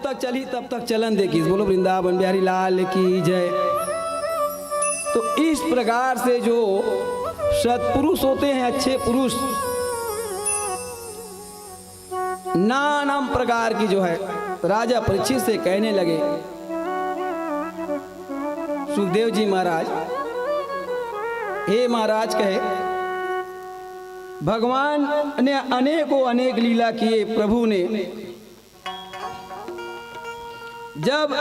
तक चली तब तक चलन देखी। बोलो वृंदावन बिहारी लाल की जय। तो इस प्रकार से जो सत्पुरुष होते हैं, अच्छे पुरुष, नाना प्रकार की जो है राजा परीक्षित से कहने लगे, सुखदेव जी महाराज, हे महाराज, कहे भगवान ने अनेकों अनेक लीला किए। प्रभु ने जब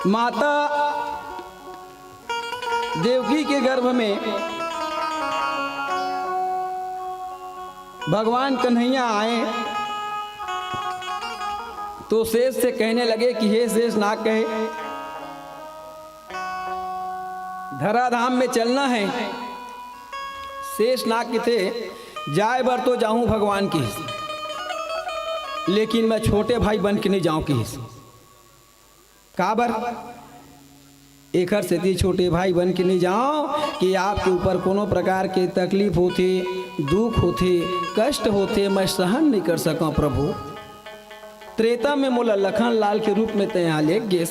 माता देवकी के गर्भ में भगवान कन्हैया आए तो शेष से कहने लगे कि हे शेष नाग, कहे धराधाम में चलना है। शेष नाग के थे, जाए बर तो जाऊं भगवान की, लेकिन मैं छोटे भाई बन के नहीं जाऊं की। काबर एक हर से छोटे भाई बन के नहीं जाओ कि आपके ऊपर कोनो प्रकार के तकलीफ होते, दुख होते, कष्ट होते, मैं सहन नहीं कर सका प्रभु। त्रेता में मोला लखन लाल के रूप में तैयार ले गए,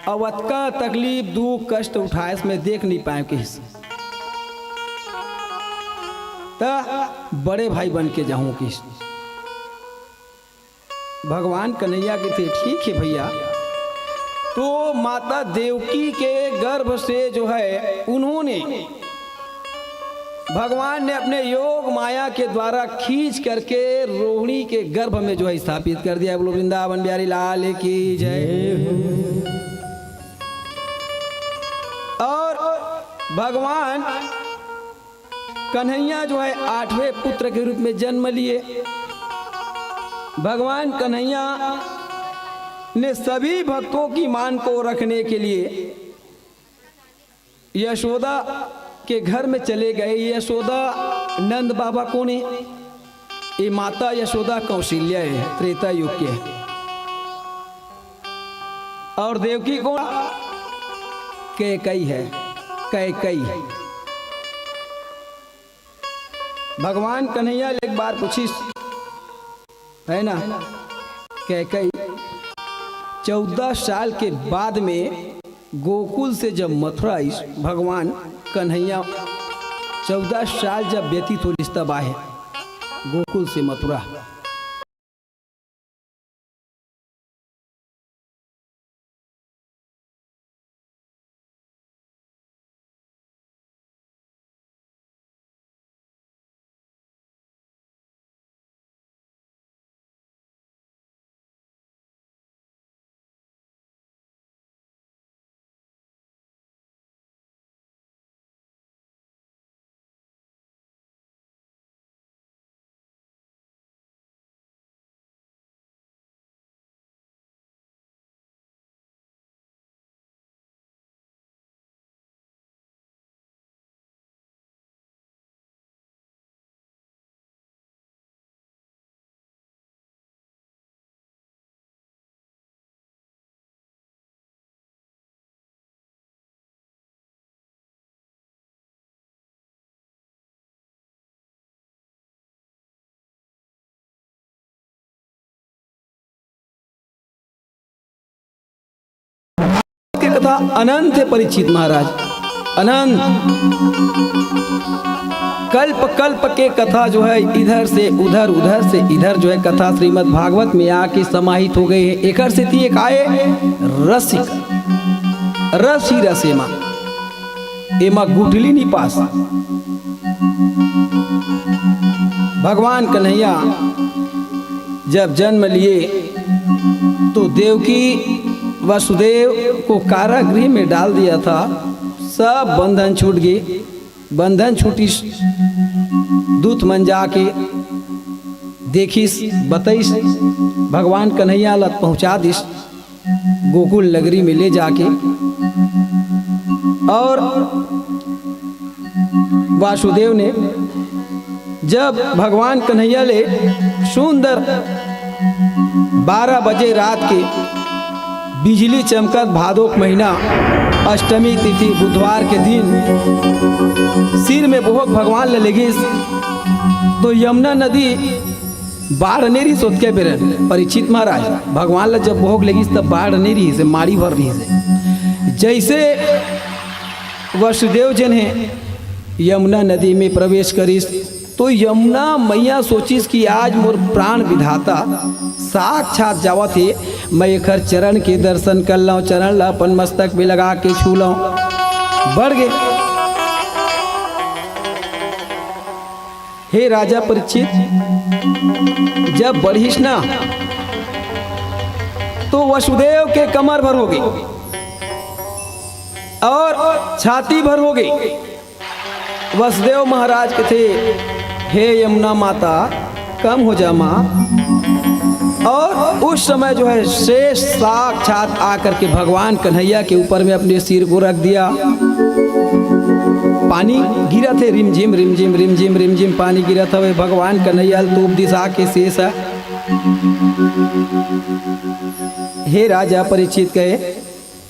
अवत का तकलीफ दुख कष्ट उठाए मैं देख नहीं पाए किस, बड़े भाई बन के जाऊं किस। भगवान कन्हैया के थे, ठीक है भैया। तो माता देवकी के गर्भ से जो है उन्होंने, भगवान ने अपने योग माया के द्वारा खींच करके रोहिणी के गर्भ में जो है स्थापित कर दिया। बोलो वृंदावन बिहारी लाल की जय। और भगवान कन्हैया जो है 8वें पुत्र के रूप में जन्म लिए। भगवान कन्हैया ने सभी भक्तों की मान को रखने के लिए यशोदा के घर में चले गए। यशोदा नंद बाबा कौन है? ये माता यशोदा कौशल्या है, त्रेता युग के। और देवकी कौन? कैकेयी है, कैकेयी। भगवान कन्हैया एक बार पूछी है ना, कैकेयी 14 साल के बाद में गोकुल से जब मथुरा आई, भगवान कन्हैया 14 साल जब व्यतीत हो तब आए गोकुल से मथुरा। कथा अनंत है परीक्षित महाराज, अनंत। कल्प कल्प के कथा जो है इधर से उधर, उधर से इधर जो है कथा श्रीमद् भागवत में आके समाहित हो गए हैं। एक से थी एक आए रसिक, रस ही रस एमा गुठली नहीं पास। भगवान कन्हैया जब जन्म लिए तो देवकी वसुदेव को कारागृह में डाल दिया था। सब बंधन छूट गए, बंधन छूटी। दूत मन जाके देखिस, बताइस, भगवान कन्हैया लत पहुंचा दिस गोकुल नगरी में ले जाके। और वासुदेव ने जब भगवान कन्हैया ले सुंदर 12 बजे रात के बिजली चमकत भादोक महीना अष्टमी तिथि बुधवार के दिन सिर में बोहक भगवान ले लगी तो यमुना नदी बाढ़ नहीं रही सोच के बेर परीक्षित महाराज भगवान ला जब भोग लगी तब बाढ़ नहीं रही से माड़ी भर रही से। जैसे वसुदेव जन है यमुना नदी में प्रवेश करिस तो यमुना मैया सोचिस कि आज मोर प्राण विधाता साक्षात जावत है, मैं एकर चरण के दर्शन कर लूँ, चरण ला अपन मस्तक में लगा के छू लूँ। बढ़ गए। हे राजा परीक्षित, जब बढ़िस ना तो वसुदेव के कमर भर हो गई और छाती भर हो गई। वसुदेव महाराज के थे, हे यमुना माता कम हो जा माँ। और उस समय जो है शेष साक्षात आकर के भगवान कन्हैया के ऊपर में अपने सिर को रख दिया। पानी गिरा थे, रिमझिम रिमझिम रिमझिम रिमझिम पानी गिरा था। वे भगवान कन्हैया तूप दिशा के शेष है। हे राजा परीक्षित कहे,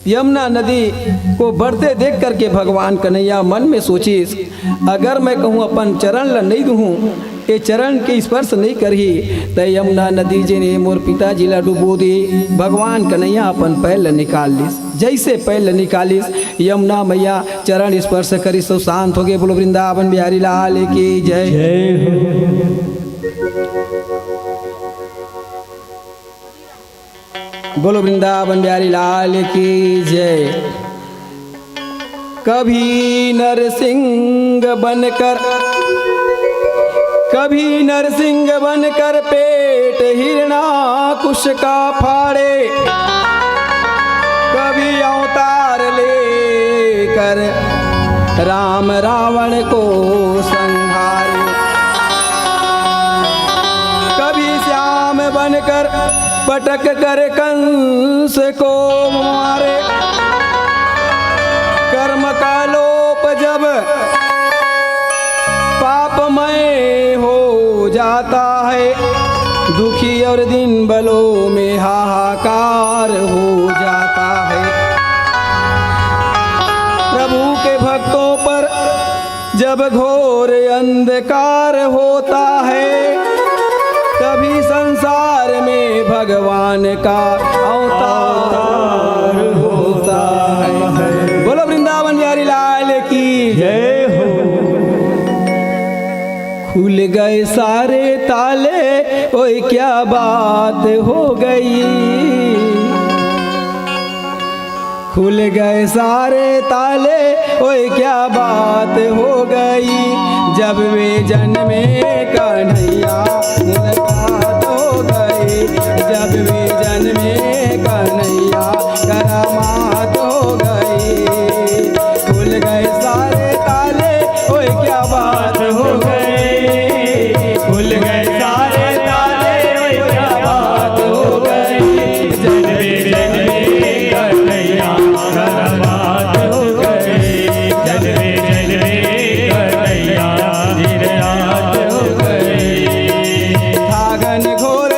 यमुना नदी को बढ़ते देख करके भगवान कन्हैया मन में सोचिस, अगर मैं कहूँ अपन चरण ला नहीं दूँ, ये चरण के स्पर्श नहीं करही तो यमुना नदी जी ने मोर पिताजी ला डुबो दी। भगवान कन्हैया अपन पैर ला निकाल लिस। जैसे पैर ला निकालिस यमुना मैया चरण स्पर्श करी तो शांत हो गए। बोलो वृंदावन बिहारी लाल की जय। बोलो वृंदावन बिहारी लाल की जय। कभी नरसिंह बनकर, कभी नरसिंह बनकर पेट हिरणाकुश का फाड़े, कभी अवतार लेकर राम रावण को संहारे, कभी श्याम बनकर पटक कर कंस को मारे। कर्म का लोप जब पापमय हो जाता है, दुखी और दिन बलों में हाहाकार हो जाता है। प्रभु के भक्तों पर जब घोर अंधकार होता है, तभी संसार में भगवान का अवतार होता है। बोलो वृंदावन बिहारी लाल की जय हो। खुल गए सारे ताले, ओए क्या बात हो गई। खुल गए सारे ताले, ओए क्या बात हो गई। जब वे जन्मे कन्हैया मुलाकात हो गई, जब वे जन्मे कन्हैया करामात हो गई। खुल गए सारे ताले, ओए क्या बात हो गई। खुल गए सारे ताले, ओए क्या बात हो गई। जन्मे जन्मे कन्हैया करामात हो गई, जन्मे जन्मे कन्हैया निरात हो गई। था घन घोर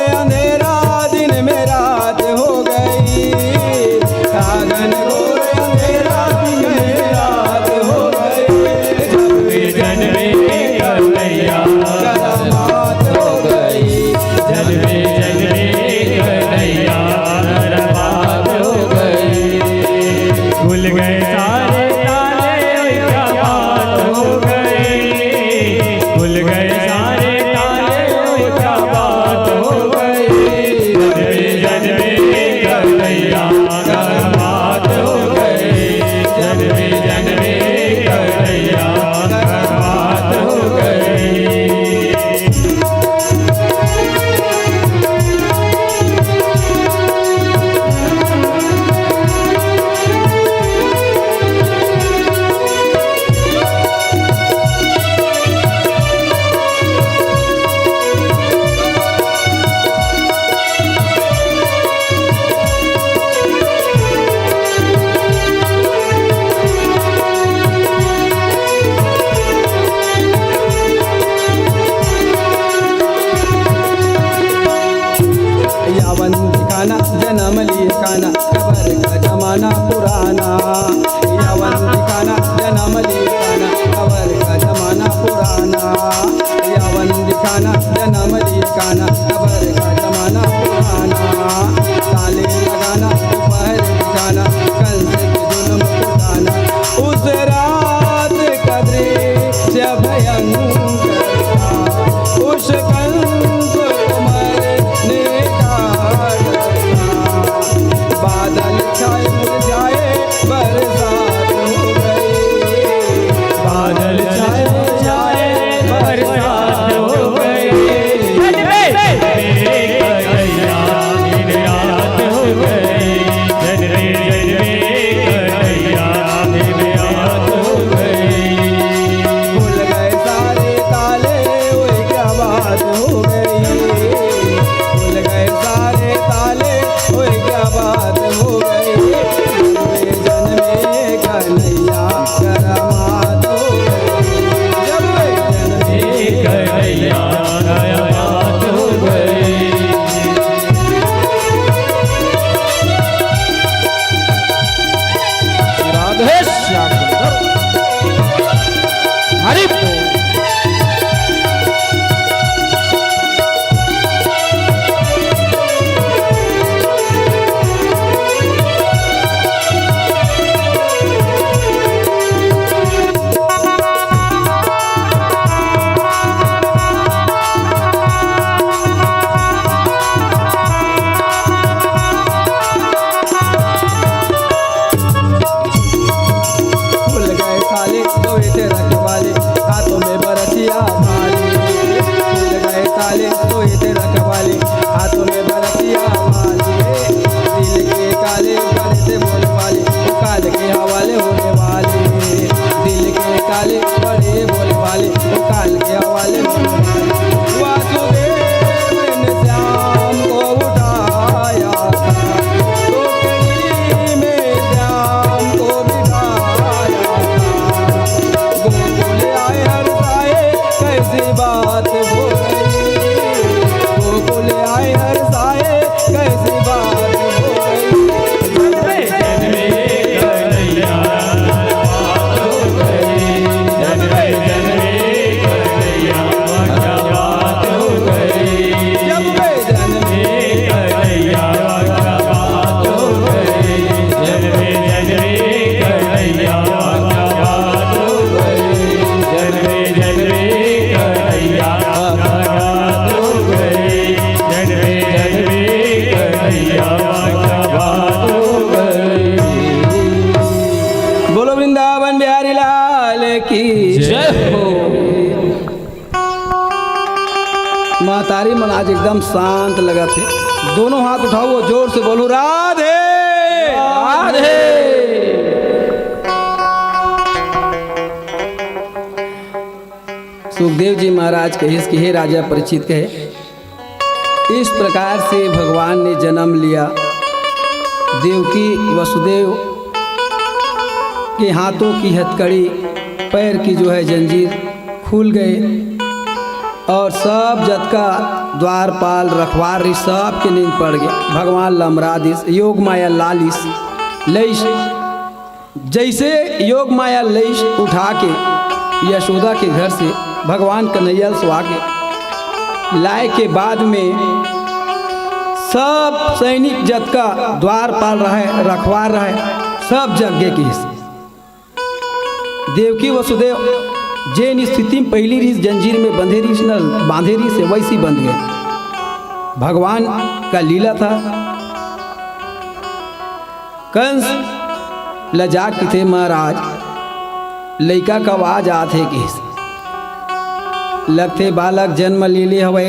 तुम्हारी मन आज एकदम शांत लगा थे। दोनों हाथ उठाओ, जोर से बोलो राधे राधे। सुखदेव जी महाराज कहे कि हे राजा परीक्षित, कहे इस प्रकार से भगवान ने जन्म लिया। देवकी वसुदेव के हाथों की हथकड़ी, पैर की जो है जंजीर खुल गए और सब जत का द्वारपाल रखवार सब के नींद पड़ गए। भगवान लमरादिस योग माया लालिस लईश, जैसे योग माया लईश उठा के यशोदा के घर से भगवान कन्हैया सुहा के लाए के बाद में सब सैनिक जत का द्वारपाल रहे रखवार रहे सब जग की देवकी वसुदेव जेन स्थिति में पहली रीस जंजीर में बंधे रीस न बांधे रीस से वैसी बंध गए। भगवान का लीला था। कंस लजा के थे महाराज, लड़का का आवाज आते कि लगते बालक जन्म ले ले हवे,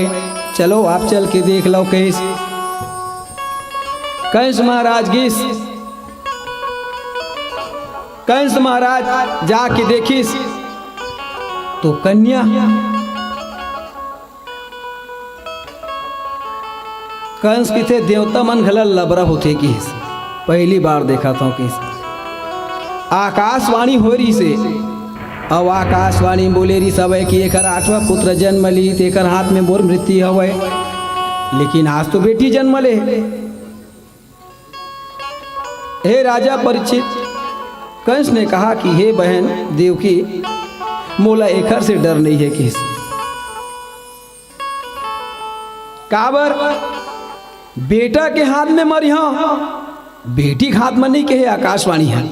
चलो आप चल के देख लो कैस। कंस महाराज गिस, कंस महाराज जाके देखिस तो कन्या कंस की थे देवता मन घला लबरा होते कि पहली बार देखा था कि आकाशवाणी हो रही से। अब आकाशवाणी बोले रही सब कि एक 8वां पुत्र जन्म ली, तेकर हाथ में मोर मृत्यु हवे, लेकिन आज तो बेटी जन्म ले। हे राजा परीक्षित, कंस ने कहा कि हे बहन देवकी, मोला एकर से डर नहीं है किस काबर बेटा के हाथ में मरी, हाँ बेटी के हाथ में नहीं कहे आकाशवाणी है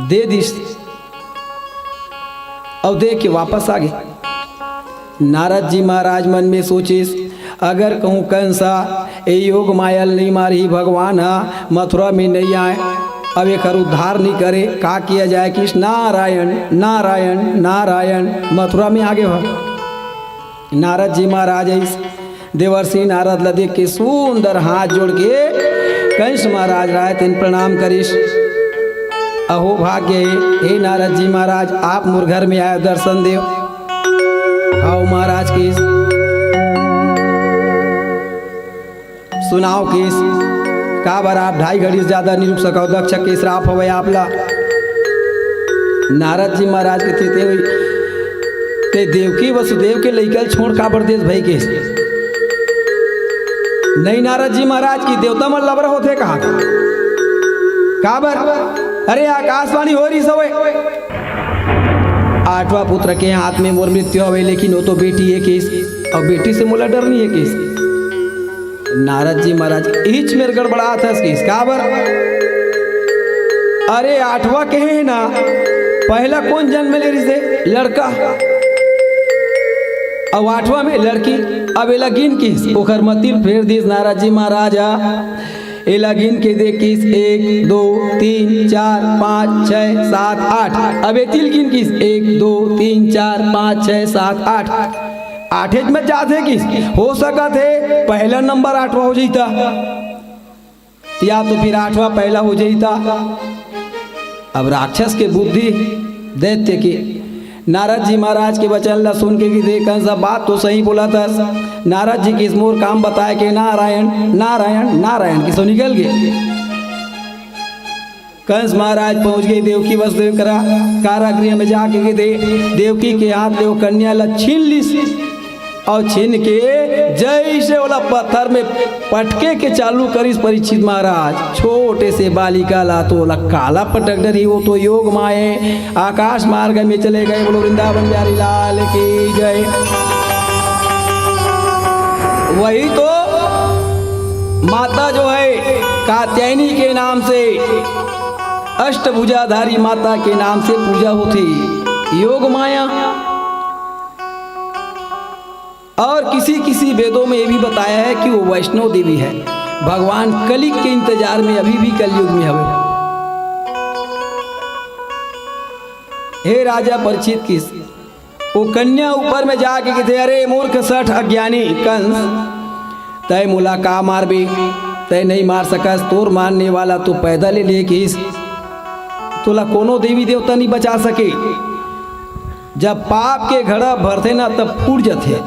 दे दिस। और देख के वापस आ गए। नारद जी महाराज मन में सोचिस, अगर कहूँ कंसा ए योग मायल नहीं मारी भगवान मथुरा में नहीं आए, अब एक उद्धार नहीं करे, का किया जाए कि नारायण नारायण नारायण मथुरा में आगे हो। नारद जी महाराज देवर्षि नारद ला देख के सुंदर हाथ जोड़ के कंस महाराज राय तीन प्रणाम करिस। अहो भाग्य हे नारद जी महाराज, आप मोर घर में आए दर्शन देव। आओ महाराज की सुनाओ केस का बार आप 2.5 घड़ी से ज्यादा नहीं रुक सको, दक्ष के श्राप हो आपला। नारद जी महाराज के थे ते देवकी वसुदेव के लइकल छोड़ का प्रदेश भाई के नहीं। नारद जी महाराज की देवता मन लबर होते कहा काबर, अरे आकाशवाणी हो रही सब 8वां पुत्र के हाथ में मोर मृत्यु हो, लेकिन वो तो बेटी है केस, और बेटी से मोला डर नहीं है केस। नारद जी महाराज इच मेरे गड़बड़ा था केस काबर, अरे 8वां कहे है ना, पहला कौन जन्म ले रही से लड़का, अब 8वां में लड़की। अब एला गिन किस ओखर मतिल फेर दिस नारद जी महाराजा, एला गिन के देख किस 1 2 3 4 5 6 7 8। अब तिल गिन किस 1 2 3 4 5 6 7 8। 8 में जाते किस हो सका थे पहला नंबर 8वां हो जाता, या तो फिर 8वां पहला हो जाता। अब राक्षस के बुद्धि दैत्य की नारद जी महाराज के वचन ला सुन के कि देखा सब बात तो सही बोला था। नारद जी किस मोर काम बताए के नारायण नारायण नारायण की सो निकल गए। कंस महाराज पहुंच गए देवकी वसुदेव करा कारागृह में जाके दे देवकी के हाथ देव कन्या ला छीन ली, और छीन के जैसे वाला पत्थर में पटके के चालू करिस परीक्षित महाराज। छोटे से बालिका ला तो काला पटक डरी, वो तो योग माए आकाश मार्ग में चले गए। बोलो वृंदावन बिहारी लाल की जय। वही तो माता जो है कात्यायनी के नाम से, अष्टभुजाधारी माता के नाम से पूजा होती योग माया। और किसी किसी वेदों में ये भी बताया है कि वो वैष्णव देवी है। भगवान कलिक के इंतजार में अभी भी कलयुग में हवे। हे राजा परीक्षित किस वो कन्या ऊपर में जाके कहते अरे मूर्ख सठ अज्ञानी कंस, तय मुला का मारबे, तय नहीं मार सकस, तोर मारने वाला तो पैदल ही लेके तोला कोनो देवी देवता नहीं बचा सके। जब पाप के घड़ा भरते ना तब फूट जाते,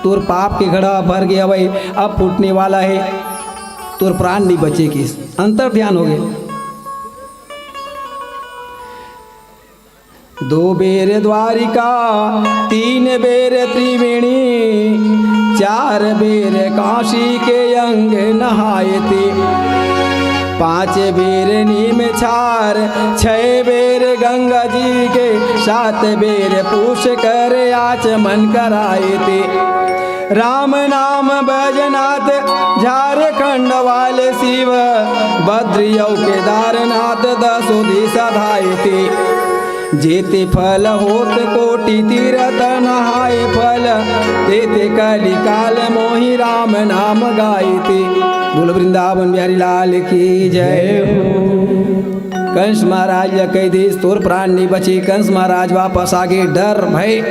तोर पाप के घड़ा भर गया भाई, अब फूटने वाला है, तोर प्राण नहीं बचेगी। अंतर ध्यान हो गए। दो बेर द्वारिका, तीन बेर त्रिवेणी, चार बेर काशी के अंग नहाए थे, पांच बेर नीम छार, छह बेर गंगा जी के, सात बेर पूछ कर आचमन कराए थे। राम नाम बैजनाथ झारखंड वाले शिव, बद्रियो केदारनाथ दसो दिशा धाये थे। जेते फल होत कोटि तीरथ नहाए फल, तेते कली काल मोहि राम नाम गाये थे। बोलो वृंदावन बिहारी लाल की जय हो। कंस महाराज या कह देश तोर प्राण नहीं बचे। कंस महाराज वापस आगे, डर भय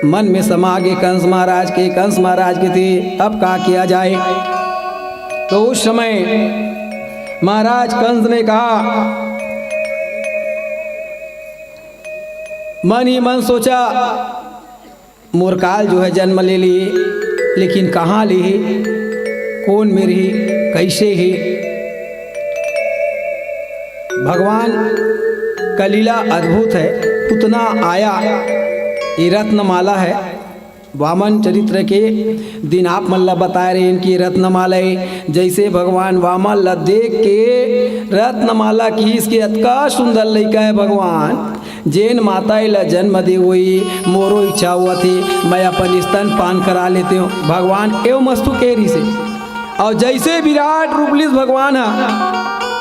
मन में समा गए कंस महाराज के। कंस महाराज के थे अब क्या किया जाए। तो उस समय महाराज कंस ने कहा, मन ही मन सोचा मोरकाल जो है जन्म ले लिए, लेकिन कहाँ ली, कौन मेरी, कैसे ही। भगवान का लीला अद्भुत है। पुतना आया, ये रत्नमाला है, वामन चरित्र के दिन आप मल्ला बता रहे इनकी रत्नमाला है। जैसे भगवान वामन ला देख के रत्नमाला की इसके अतका सुंदर लड़का है भगवान, जैन माता ला जन्म दे हुई, मोरो इच्छा हुआ थी मैं अपन स्तन पान करा लेते हूँ भगवान एवं मस्तु केरी से। और जैसे विराट रूपलिस भगवान है,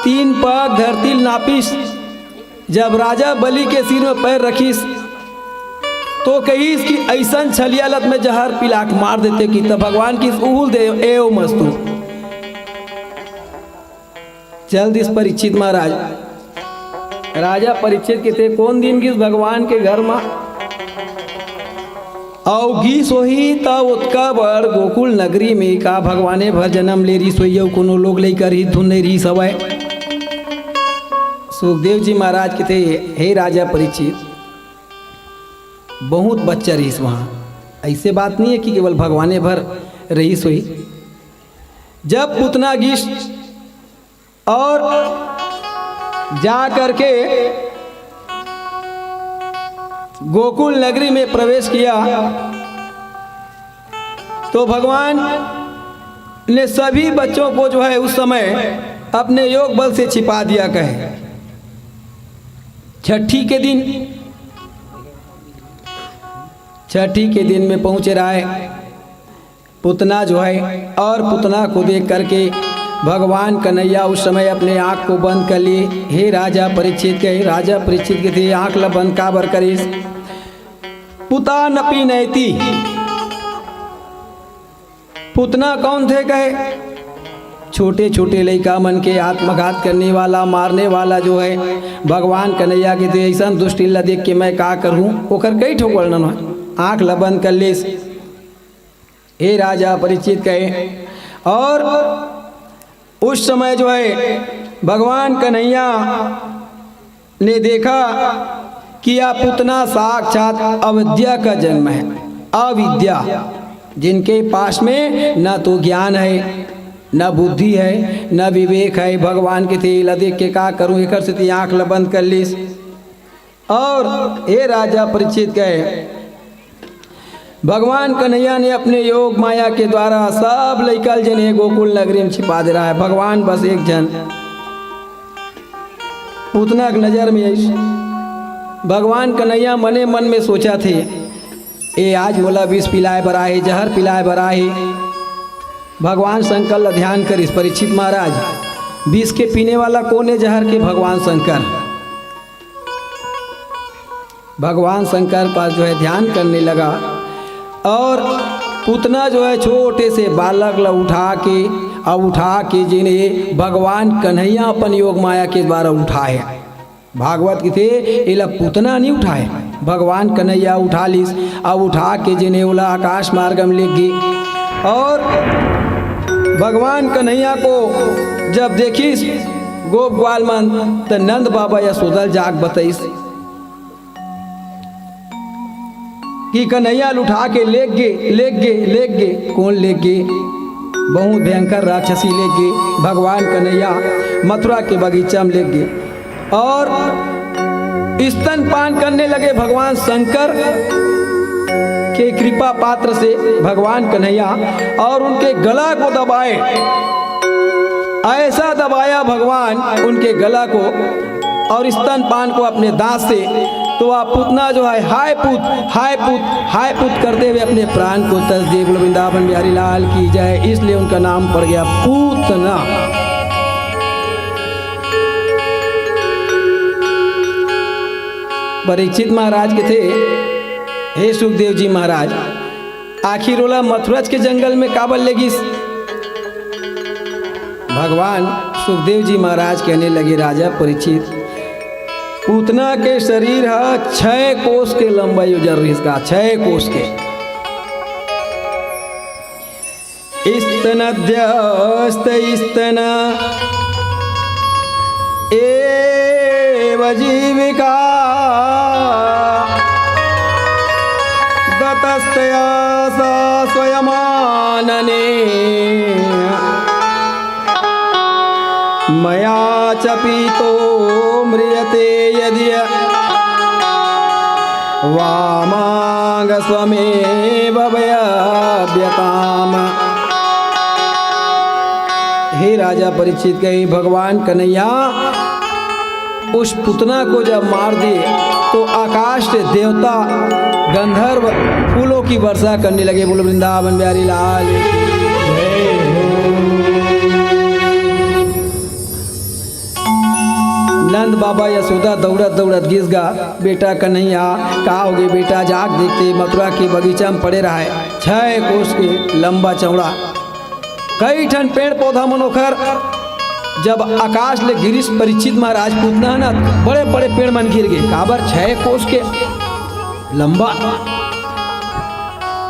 तीन पग धरती नापिस, जब राजा बलि के सिर में पैर रखीस तो कही इसकी ऐसा छलियालत में जहर पिलाक मार देते कि तब भगवान की उहुल दे एवं मस्तु। जल्द इस परीक्षित महाराज, राजा परीक्षित के थे कौन दिन गिस भगवान के घर में और गीस वही तब उत्का बड़ गोकुल नगरी में का भगवाने भर जन्म ले रही सोई कोनो लोग लेकर ही धुन नहीं रही सवै। सुखदेव जी महाराज के थे हे राजा परीक्षित, बहुत बच्चा रहीस वहाँ, ऐसे बात नहीं है कि केवल भगवाने भर रही सोई। जब पुतना गीस और जा करके गोकुल नगरी में प्रवेश किया तो भगवान ने सभी बच्चों को जो है उस समय अपने योग बल से छिपा दिया। कहे छठी के दिन में पहुंचे रहा है पुतना जो है, और पुतना को देख करके भगवान कन्हैया उस समय अपने आँख को बंद कर लिए। हे राजा परीक्षित के, राजा परीक्षित के थे आँख ला बंद का बर करीस, पुता नपी नैती। पुतना कौन थे कहे, छोटे छोटे लड़का मन के आत्मघात करने वाला, मारने वाला जो है भगवान कन्हैया के थे। ऐसा दुष्ट ला देख के मैं का करूँ, ओकर कई ठोक वर्णन है। आँख ला बंद कर ले हे राजा परीक्षित कहे। और उस समय जो है भगवान कन्हैया ने देखा कि यह पुतना साक्षात अविद्या का जन्म है। अविद्या, जिनके पास में न तो ज्ञान है, न बुद्धि है, न विवेक है। भगवान के थे देख के का करूँ, एक से आँख ला बंद कर ली। और हे राजा परीक्षित कहे भगवान कन्हैया ने अपने योग माया के द्वारा सब लइकल जने गोकुल नगरी में छिपा दे रहा है। भगवान बस एक जन पुतना की नजर में भगवान कन्हैया मने मन में सोचा थे ए आज मोला विष पिलाए बर आहे, जहर पिलाए बर आहे। भगवान शंकर ला ध्यान कर इस परीक्षित महाराज, विष के पीने वाला कौन है जहर के, भगवान शंकर। भगवान शंकर पास जो है ध्यान करने लगा और पुतना जो है छोटे से बालक ला उठा के जिन्हें भगवान कन्हैया अपन योग माया के द्वारा उठाए। भागवत की थे इला पुतना नहीं उठाए, भगवान कन्हैया उठा लीस। अब उठा के जनेवला आकाश मार्गम ले गई और भगवान कन्हैया को जब देखिस गोप ग्वाल मन तो नंद बाबा यशोदा जाग बतईस कि कन्हैया उठा के ले गे कौन ले गे? बहुत भयंकर राक्षसी ले गे। भगवान कन्हैया मथुरा के बगीचा में ले गए और स्तनपान करने लगे। भगवान शंकर के कृपा पात्र से भगवान कन्हैया और उनके गला को दबाए, ऐसा दबाया भगवान उनके गला को और स्तनपान को अपने दांत से। तो आप पूतना जो है हाय पुत करते हुए अपने प्राण को तज दिए। बोलो वृंदावन बिहारी लाल की जय। इसलिए उनका नाम पड़ गया पूतना। परीक्षित महाराज के थे, हे सुखदेव जी महाराज, आखिर ओला मथुरा के जंगल में काबल लेगी? भगवान सुखदेव जी महाराज कहने लगे, राजा परीक्षित, पूतना के शरीर है 6 कोस के लंबाई उजर इसका 6 कोस के। स्तनद्यस्त स्तन एव जीविका दतस्तया सा स्वयमानने मया च पीतो म्रियते यदि वामांग स्वमेव व्यताम। हे राजा परीक्षित, कही भगवान कन्हैया उस पुतना को जब मार दिए तो आकाश से देवता गंधर्व फूलों की वर्षा करने लगे। बोलो वृंदावन बिहारी लाल। नंद बाबा यशोदा दौड़त गिस गा, बेटा कन्हैया कहा हो गए? बेटा जाग देखते मथुरा के बगीचा में पड़े रहा है 6 कोस के लंबा चौड़ा, कई ठन पेड़ पौधा मनोखर। जब आकाश ले गिरीश परीक्षित महाराज पूतना ना बड़े बड़े पेड़ मन गिर गए, काबर 6 कोस के लंबा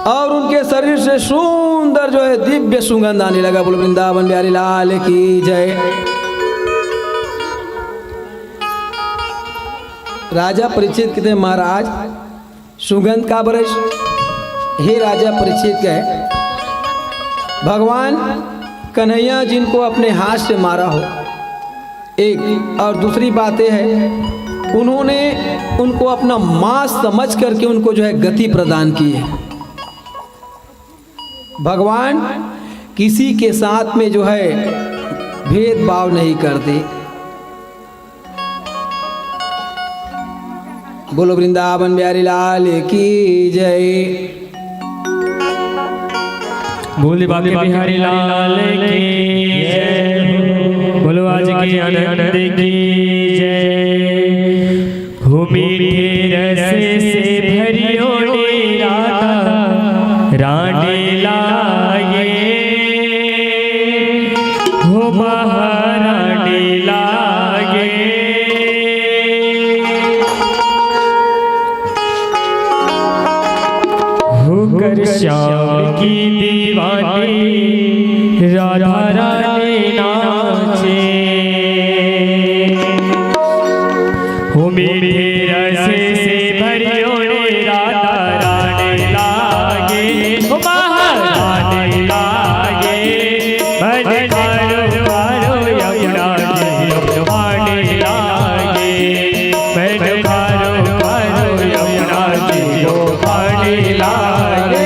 और उनके शरीर से सुंदर जो है दिव्य सुगंध आने लगा। बोलो वृंदावन बिहारी लाल की जय। राजा परीक्षित कहते महाराज सुगंध का बरस? हे राजा परीक्षित कहे, भगवान कन्हैया जिनको अपने हाथ से मारा हो एक, और दूसरी बात यह है उन्होंने उनको अपना मां समझ करके उनको जो है गति प्रदान की है। भगवान किसी के साथ में जो है भेदभाव नहीं करते। बोलो वृंदावन बिहारी लाल की जय। बोले बाबे बिहारी लाल की जय। बोलो आज की आनंद की जय। हो मीठे रस से भरियो राधा रानी लागे, हो महारानी लागे। होकर श्याम की दीवानी राधा रानी नाचे, हो मीठे रस से भरियो राधा रानी लागे, हो महारानी लागे। भजकारो कारो यमुना जी वाणी लागे, भजकारो कारो यमुना जी वाणी लागे।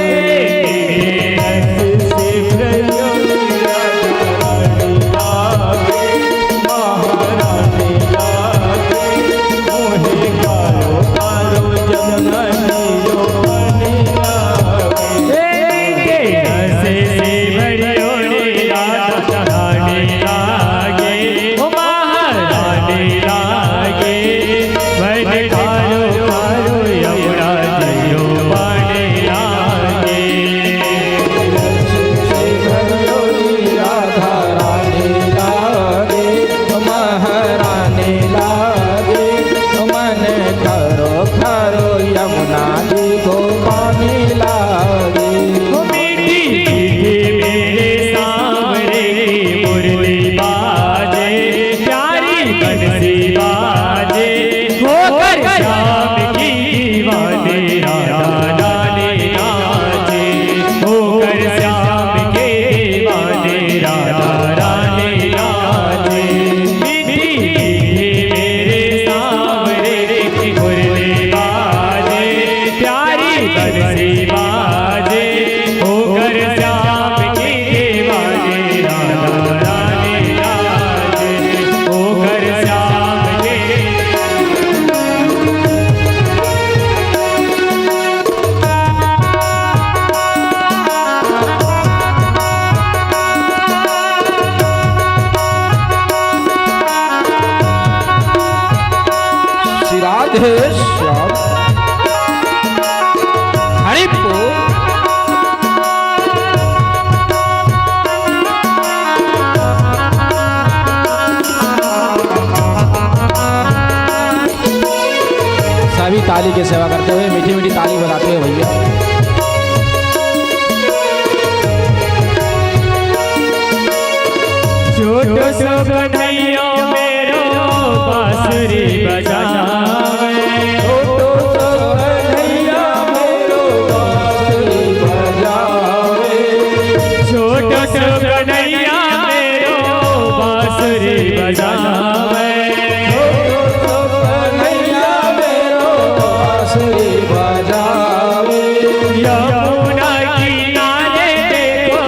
राधे श्याम हरि बोल। सभी ताली की सेवा करते हुए मीठी मीठी ताली बजाते हुए भैया। छोटो सो कन्हैया मेरो बांसुरी बजावे, छोटो सो कन्हैया मेरो बांसुरी बजावे, छोटो सो कन्हैया मेरो बांसुरी बजावे, छोटो सो कन्हैया मेरो बांसुरी बजावे। यमुना किनारे देखो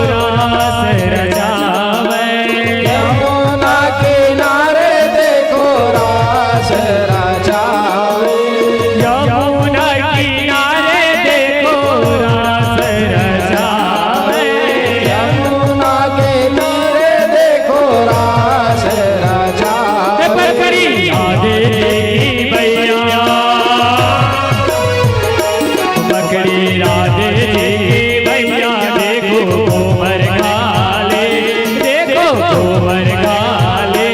रास रचावे, यमुना किनारे देखो रास रचावे, यमुना किनारे देखो रास रचावे, यमुना किनारे देखो रास रचावे। पकड़ी राधे जी भैया, पकड़ी राधे जी भैया, देखो गोबर काले, देखो गोबर काले,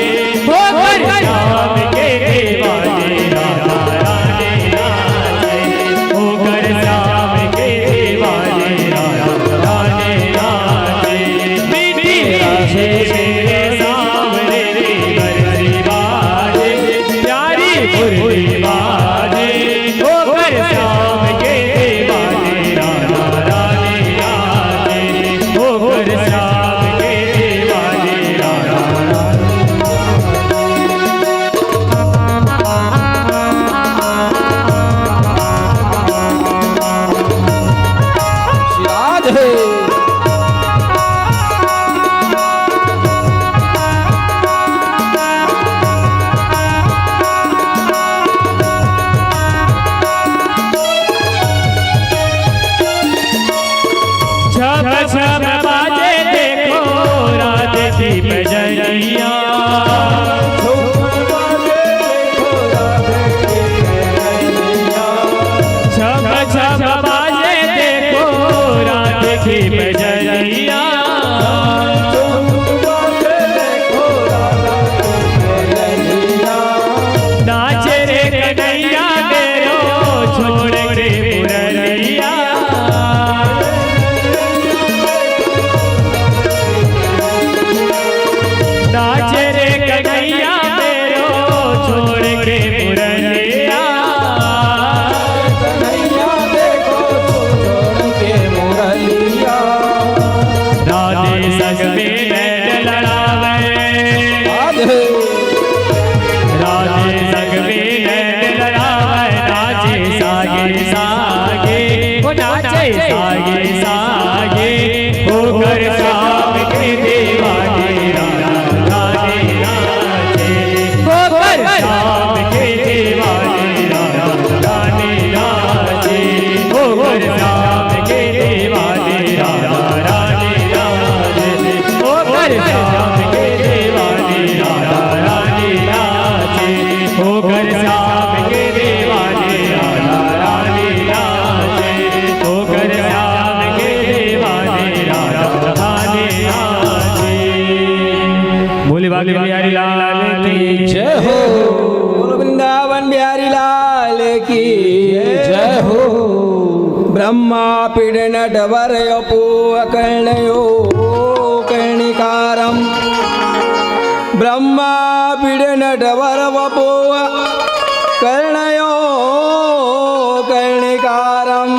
गोबर शाम के दीवाने राधा रानी नाचे, गोबर शाम के दीवाने राधा रानी नाचे, मीठी राशे मेरे सामने बरसी बाजे, प्यारी फुर्ती बाजे, गोबर शाम के दीवाने राधा रानी नाचे, गोबर शाम के दीवाने राधा रानी। राधे छप छप बाजे देखो राधे जी बजरिया, छप छप बाजे देखो राधे जी बजरिया, नाचे रे कन्हैया मेरो छोड़ के मुरलिया, नाचे रे कन्हैया मेरो छोड़ के मुरलिया, कन्हैया देखो छोड़ के मुरलिया। राधे संग में नैन लड़ावे, राधे राधे संग में नैन लड़ावे, नाचे सागे सागे, वो नाचे सागे सागे, होकर शाम के दीवाने राधा रानी नाचे, होकर शाम के दीवाने राधा रानी नाचे, होकर शाम के दीवाने राधा रानी नाचे, होकर शाम के दीवाने राधा रानी नाचे, होकर शाम के दीवाने राधा रानी नाचे, होकर शाम के दीवाने राधा रानी नाचे। बोले बागे बिहारी लाल की जय हो, बोलो वृंदावन बिहारी लाल की जय हो। ब्रह्मा पीड़ नटवर अपो कर्णयो कर्णिकारम, ब्रह्मा पीड़ नटवर वपो कर्णयो कर्णिकारम,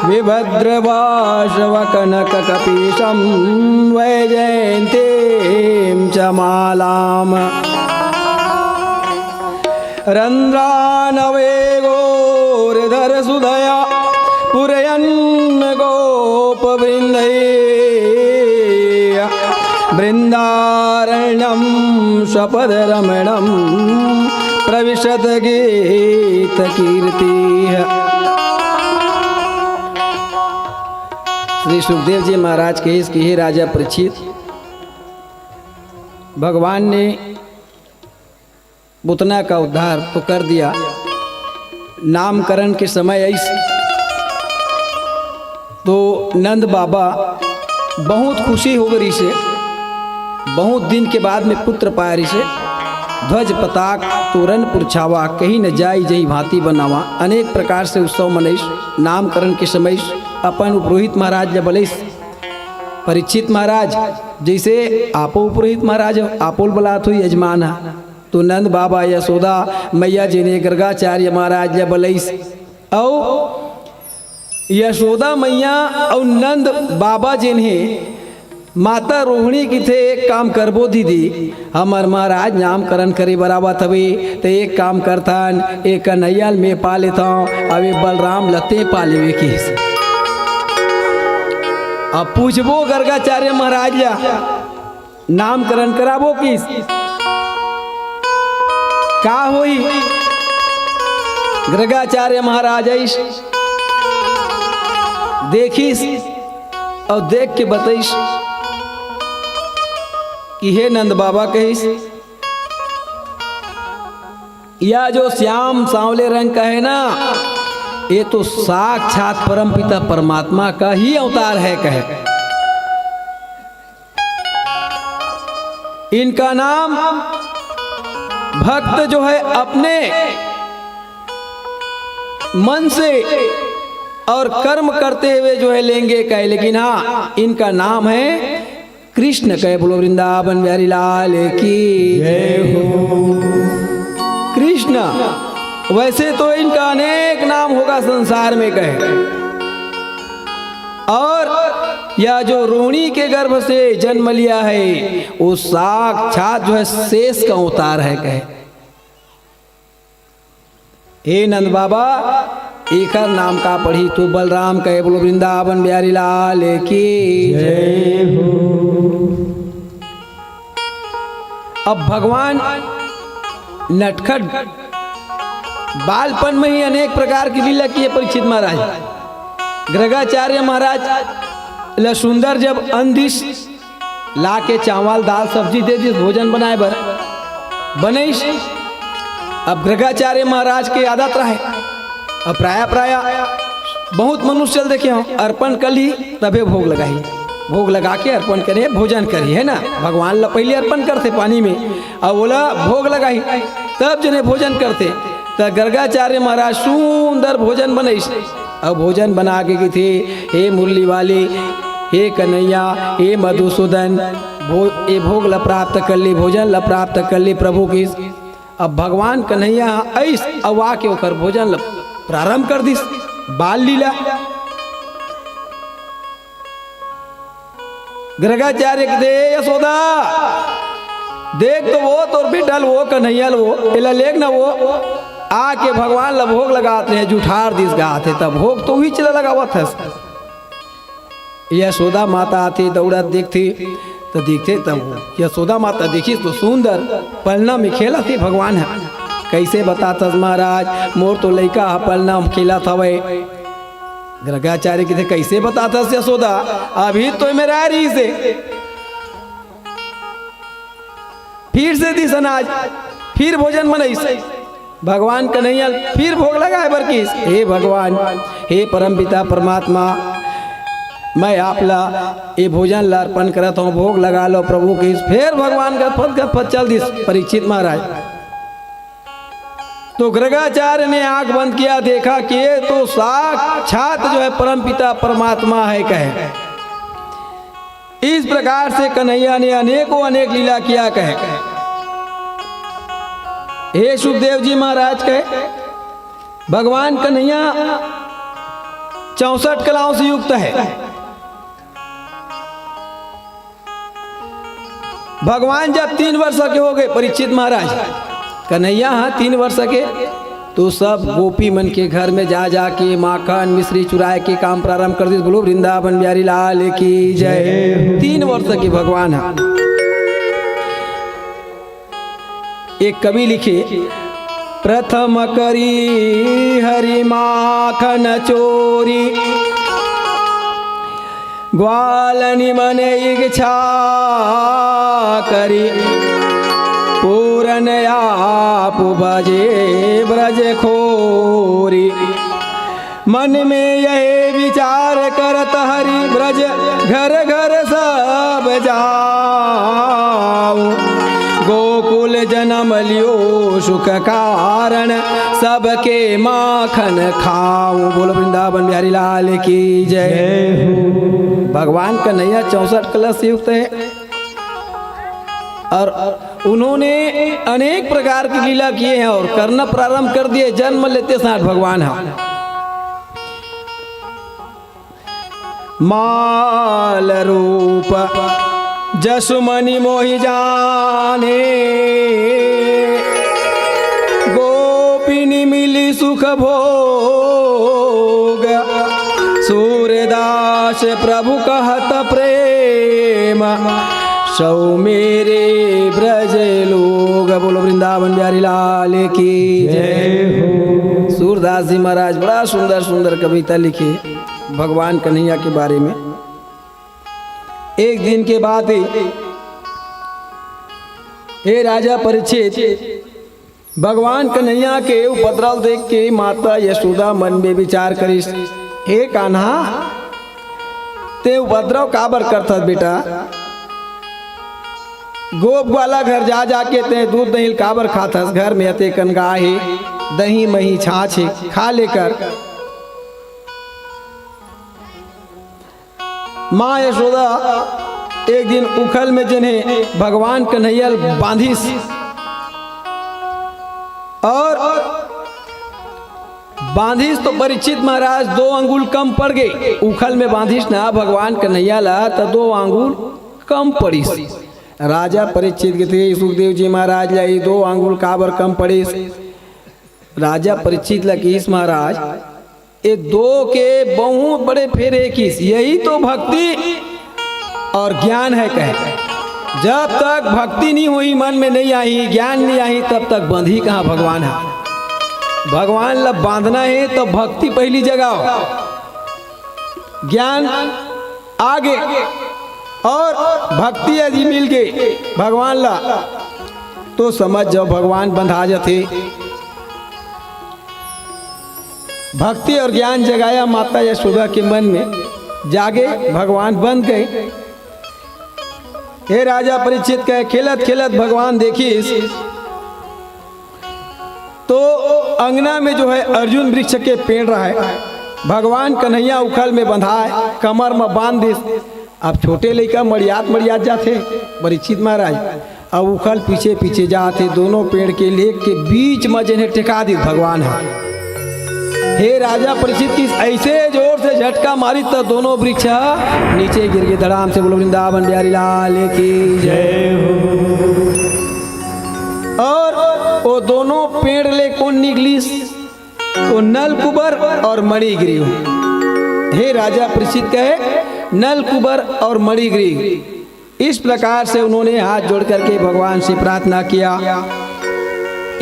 विभद्रवाशव कनक कपीशम वैजयन्तीं च मालाम, रन्ध्रानवे गोर्धर सुधया पुरयन् गोपवृन्दै, वृन्दारण्यं स्वपदरमणं प्रविशत गीतकीर्तिः। श्री सुखदेव जी महाराज के इस हे राजा परीक्षित, भगवान ने पुतना का उद्धार तो कर दिया। नामकरण के समय ऐसे तो नंद बाबा बहुत खुशी हो गई से, बहुत दिन के बाद में पुत्र पाया रिसे। ध्वज पताक तोरण पुरछावा, कहीं न जाई जई भांति बनावा। अनेक प्रकार से उत्सव मनईस। नामकरण के समय अपन पुरोहित महाराज जब बोले, परीक्षित महाराज जैसे आपो पुरोहित महाराज आपोल बलात हुई यजमान है, तो नंद बाबा यशोदा मैया जी ने गर्गाचार्य महाराज जब बोलैस, और यशोदा मैया और नंद बाबा जिन्हें माता रोहिणी की थे एक काम करबो दीदी, हमार महाराज नामकरण करे बराबर हवे तो एक काम करथन, एक कन्हैया में पा लेता हूँ, अब बलराम लते पा लेवे की। अब पूछबो गर्गाचार्य महाराज या नामकरण कराबो किस का होई? गर्गाचार्य महाराज देखिस और देख के बताइस कि हे नंद बाबा कहिस, या जो श्याम सांवले रंग का है ना, ये तो साक्षात परमपिता परमात्मा का ही अवतार है कहे। इनका नाम भक्त जो है अपने मन से और कर्म करते हुए जो है लेंगे कहे, लेकिन हाँ इनका नाम है कृष्ण कहे। बोलो वृंदावन बिहारी लाल की जय हो। कृष्ण वैसे तो इनका अनेक नाम होगा संसार में कहे, और यह जो रोहिणी के गर्भ से जन्म लिया है वो साक्षात जो है शेष का अवतार है कहे। हे नंद बाबा एकर नाम का पढ़ी तो बलराम कहे। बोलो वृंदावन बिहारी लाल की जय हो। अब भगवान नटखट बालपन में ही अनेक प्रकार की लीला की है परीक्षित महाराज। गर्गाचार्य महाराज लसुंदर जब अंधिस ला के चावल दाल सब्जी दे दी, भोजन बनाए बर बनईस। अब गर्गाचार्य महाराज के आदत रहे, अब प्राय बहुत मनुष्य देखे हो अर्पण कर ली तबे भोग लगाई, भोग लगा के अर्पण करे भोजन करी है ना। भगवान ला पहले अर्पण करते पानी में, अब बोला भोग लगाई तब जने भोजन करते। तो गर्गाचार्य महाराज सुंदर भोजन बनईस। अब भोजन बना के की थे, हे मुरली वाले, हे कन्हैया, हे मधुसूदन, ये भोग ला प्राप्त कर ली, भोजन ला प्राप्त कर ली प्रभु की। अब भगवान कन्हैया ऐस अवा के ओकर भोजन ला प्रारंभ कर दिस। बाल लीला गर्गाचार्य के दे यशोदा देख तो वो तो बिटल वो कन्हैया वो एला लेग ना वो आके भगवान ला भोग लगाते हैं, जुठार दिस गाते तब भोग तो ही चला लगावत है। यशोदा माता आती दौड़ा देखती तो देखते तब यशोदा माता देखी तो सुंदर पलना में खेला थे भगवान है। कैसे बताता महाराज मोर तो लड़का पलना में खेला था वही। गर्गाचार्य की थे कैसे बताता यशोदा, अभी तो मेरा रही से फिर से दिस अनाज फिर भोजन बनाई। भगवान कन्हैया फिर भोग लगाए बरकिस। हे भगवान, हे परमपिता परमात्मा, मैं आपला ये भोजन ला अर्पण करता हूँ, भोग लगा लो प्रभु की। फिर भगवान गदफत चल दिस परीक्षित महाराज। तो गर्गाचार्य ने आंख बंद किया, देखा कि ये तो साक्षात जो है परमपिता परमात्मा है कहे। इस प्रकार से कन्हैया ने अनेकों अनेक लीला किया कहे। हे सुखदेव जी महाराज कहे भगवान कन्हैया 64 कलाओं से युक्त है। भगवान जब 3 वर्ष के हो गए परीक्षित महाराज, कन्हैया 3 वर्ष के, तो सब गोपी मन के घर में जा जाके माखन मिश्री चुराए के काम प्रारंभ कर दी। बोलो वृंदावन बिहारी लाल की जय। 3 वर्ष के भगवान है। एक कवि लिखे, प्रथम करी हरि माखन चोरी, ग्वाल निमन इच्छा करी, पूरन आप बजे ब्रज खोरी। मन में यह विचार करत हरि ब्रज घर घर सब जाओ। गोकुल जन्म लियो सुख कारण सबके माखन खाओ। बोलो वृंदावन बिहारी लाल की जय। भगवान कन्हैया 64 कलश से युक्त है और उन्होंने अनेक प्रकार की लीला किए हैं और करना प्रारंभ कर दिए। जन्म लेते साथ भगवान है। माल रूप जसुमनि मोहि जाने, गोपिनी मिली सुख भोग। सूरदास प्रभु कहत प्रेम, सौ मेरे ब्रज लोग। बोलो वृंदावन बिहारी लाल की जय। सूरदास जी महाराज बड़ा सुंदर सुंदर कविता लिखी भगवान कन्हैया के बारे में। एक दिन के बाद हे राजा परीक्षित, भगवान कन्हैया के उपद्रव देख के माता यशोदा मन में विचार करी, हे कान्हा ते उपद्रव काबर करथस बेटा? गोप वाला घर जा जाके ते दूध दही काबर खाथस? घर में अते कन गाय है, दही मही छाछ है, खा लेकर। माँ यशोदा एक दिन उखल में जिन्हें भगवान कन्हैया बांधिस और बांधिस तो परीक्षित महाराज 2 अंगुल कम पड़ गए। उखल में बांधिस ना भगवान कन्हैया ला तो 2 अंगुल कम पड़ीस। राजा परीक्षित के थे सुखदेव जी महाराज ला 2 अंगुल काबर कम पड़ीस? राजा परीक्षित लकीस महाराज ये 2 के बहुत बड़े फेरे किस, यही तो भक्ति और ज्ञान है। कहे जब तक भक्ति नहीं हुई, मन में नहीं आई, ज्ञान नहीं आई, तब तक बंधी कहाँ भगवान है। भगवान ला बांधना है तो भक्ति पहली जगह, ज्ञान आगे और भक्ति यदि मिल गई भगवान ला तो समझ जाओ भगवान बंधा जाते। भक्ति और ज्ञान जगाया माता यशोदा के मन में, जागे भगवान बंध गए। हे राजा परीक्षित कहे खेलत खेलत भगवान देखिस तो अंगना में जो है अर्जुन वृक्ष के पेड़ रहा है। भगवान कन्हैया उखल में बंधाए, कमर में बांध दिस। अब छोटे लड़का मड़ियात जाते परीक्षित महाराज, अब उखल पीछे पीछे जाते, दोनों पेड़ के लेक के बीच में जिन्हें टिका दी भगवान है। हे राजा परीक्षित की ऐसे जोर से झटका मारी तो दोनों वृक्ष नीचे गिर गए धड़ाम से। बोलो वृंदावन बिहारी लाल की जय हो। और वो दोनों पेड़ ले कौन निकली? वो नल कुबर और मणिगिरी। हे राजा परीक्षित कहे नल कुबर और मणिगिरी। इस प्रकार से उन्होंने हाथ जोड़ करके भगवान से प्रार्थना किया।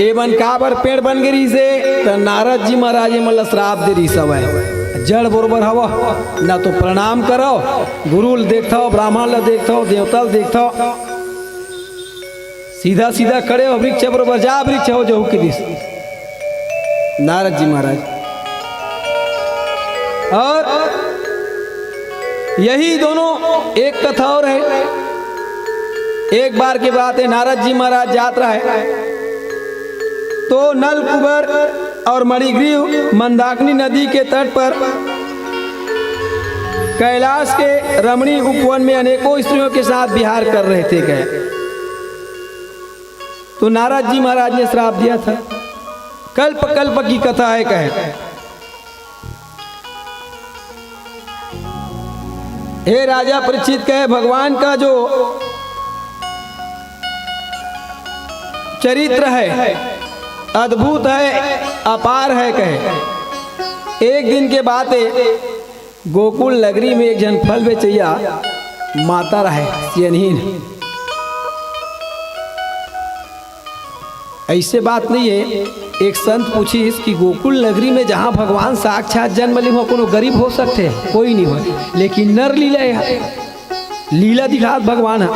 एवं काबर पेड़ बन गिरी से तो नारद जी महाराज मतलब श्राप दे रही सब है। जड़ बरोबर हवा ना तो प्रणाम करो, गुरु देखता हो, ब्राह्मण ला देखता हो, देवता देखता हो, सीधा सीधा खड़े हो वृक्ष बरोबर जा वृक्ष हो जो की दिस। नारद जी महाराज और यही दोनों एक कथा और है। एक बार की बात है, नारद जी महाराज यात्रा है तो नल कुबर और मणिग्रीव मंदाकिनी नदी के तट पर कैलाश के रमणी उपवन में अनेकों स्त्रियों के साथ विहार कर रहे थे। गए तो नारद जी महाराज ने श्राप दिया था। कल्प कल्प की कथा है। कहे हे राजा परीक्षित कहे भगवान का जो चरित्र है अद्भुत है, अपार है। कहे एक दिन के बात है, गोकुल नगरी में एक जन फल बेचैया माता रहे सियनहीन। ऐसे बात नहीं है। एक संत पूछी कि गोकुल नगरी में जहाँ भगवान साक्षात जन्म ले वहाँ कोनो गरीब हो सकते हैं? कोई नहीं हो, लेकिन नर लीला है, लीला दिखात भगवान है।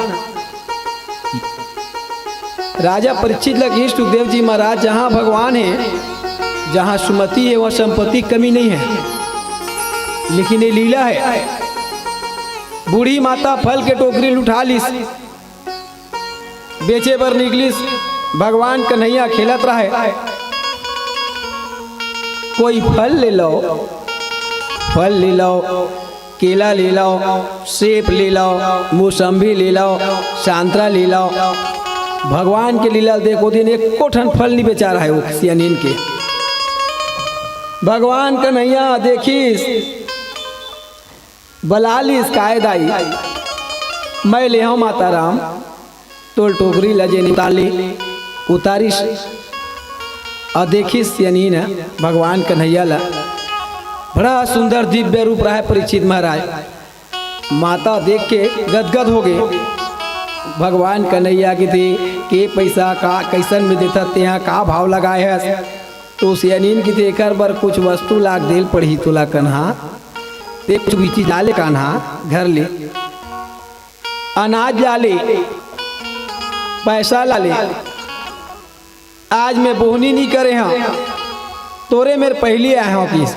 राजा परीक्षित लगे सुखदेव जी महाराज, जहाँ भगवान है, जहाँ सुमति है, वहाँ संपत्ति कमी नहीं है, लेकिन ये लीला है। बूढ़ी माता फल के टोकरी उठा लीस, बेचे पर निकलिस, भगवान कन्हैया खेलत रहे। कोई फल ले लो, फल ले लो, केला ले लो, सेब ले लो, मौसम्बी ले लो, संतरा ले लो। भगवान के लीला देखो दिन एक कोठन फल नहीं बेचा रहा है वो सियानीन के। भगवान कन्हैया देखिस, बलालिस कायदाई, मैं ले हूँ माता राम, तोल टोकरी लजे निकाली उतारिश और देखिस सियानीन भगवान कन्हैया ला बड़ा सुंदर दिव्य रूप रहा है परीक्षित महाराज। माता देख के गदगद हो गए। भगवान कन्हैया की थी के पैसा का कैसन में देता ते यहाँ का भाव लगाए है, तो सियानीन की थी एक बार कुछ वस्तु लाग देल पड़ी तोला कन्हा, ते कुछ भी चीज डाले कान्हा घर ले, अनाज ला ले, पैसा ला ले, आज मैं बोहनी नहीं करे हाँ, तोरे मेरे पहले आए हूँ किस।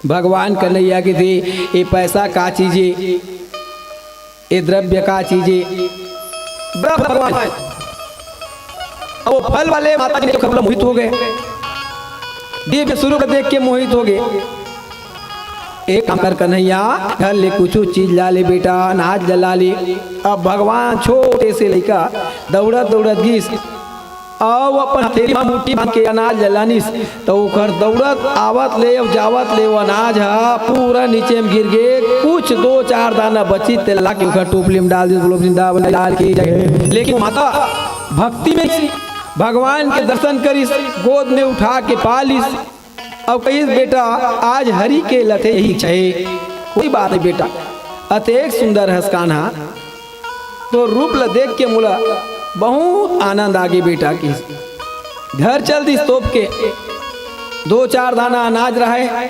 भगवान कन्हैया की थी ये पैसा का चीजे, ये द्रव्य का चीजे, भगवान अब वो फल वाले माता जी ने मोहित हो गए, दिव्य स्वरूप देख के मोहित हो गए। एक काम कर कन्हैया, घर ले कुछ चीज ला ले बेटा, अनाज जला ले। अब भगवान छोटे से लड़का दौड़त दौड़त गीस और अपन हथेली में मुट्ठी बांध के अनाज जलानिस, तो ओकर दौड़त आवत ले और जावत ले वो अनाज हा पूरा नीचे में गिर गए। कुछ 2-4 दाना बची तेला के ओकर टोपली में डाल दी, बोलो वृंदावन डाल के जगह। लेकिन माता भक्ति में भगवान के दर्शन करिस, गोद में उठा के पालिस अब कहिस बेटा आज हरि के लथे यही चाहिए, कोई बात नहीं बेटा। अतेक सुंदर हस कान्हा, तो रूप ल देख के मुला बहुत आनंद आगे बेटा की। घर चल दी तोप के 2-4 दाना अनाज रहे,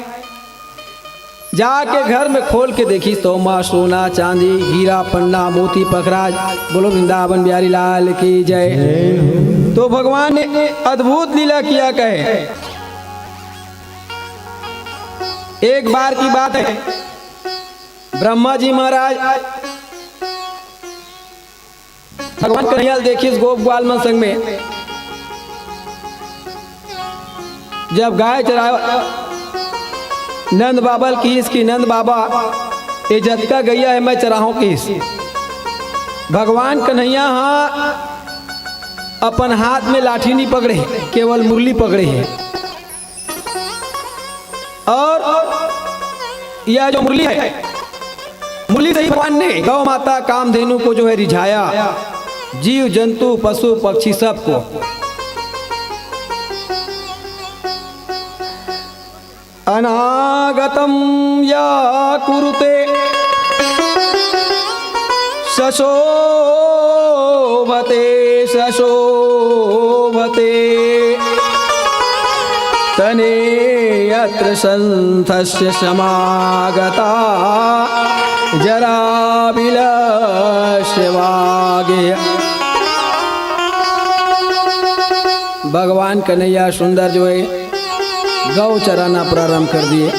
जाके घर में खोल के देखी तो माँ सोना चांदी हीरा पन्ना मोती पखराज, बोलो वृंदावन बिहारी लाल की जय। तो भगवान ने अद्भुत लीला किया कहे। एक बार की बात है, ब्रह्मा जी महाराज भगवान कन्हैया देखिए गोप ग्वाल मन संग में जब गाय चराया, नंद बाबल की इसकी, नंद बाबा ये जतका गैया है मैं चराहूं किस। भगवान कन्हैया हाँ अपन हाथ में लाठी नहीं पकड़े, केवल मुरली पकड़े हैं। और यह जो मुरली है, मुरली से ही भगवान ने गौ माता कामधेनु को जो है रिझाया, जीव जंतु पशु पक्षी सबको। अनागतम या कुरुते शशोभते शशोभते तने यत्र संथस्य समागता जरा विलस्यवागे। भगवान कन्हैया सुंदर जो है गौ चराना प्रारंभ कर दिए,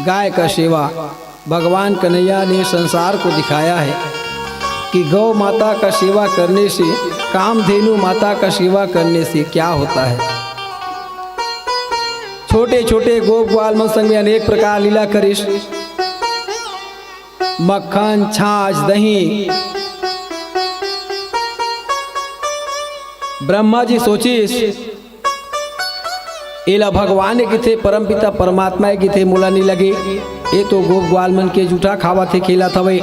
गाय का सेवा। भगवान कन्हैया ने संसार को दिखाया है कि गौ माता का सेवा करने से, कामधेनु माता का सेवा करने से क्या होता है। छोटे छोटे गोप ग्वाल मन संग में अनेक प्रकार लीला करिस, मक्खन छाछ दही। ब्रह्मा जी सोचिस एला भगवान के थे, परम पिता परमात्मा के थे, मोला नहीं लगे ये तो गोप ग्वाल मन के जूठा खावा थे, खेला था वही।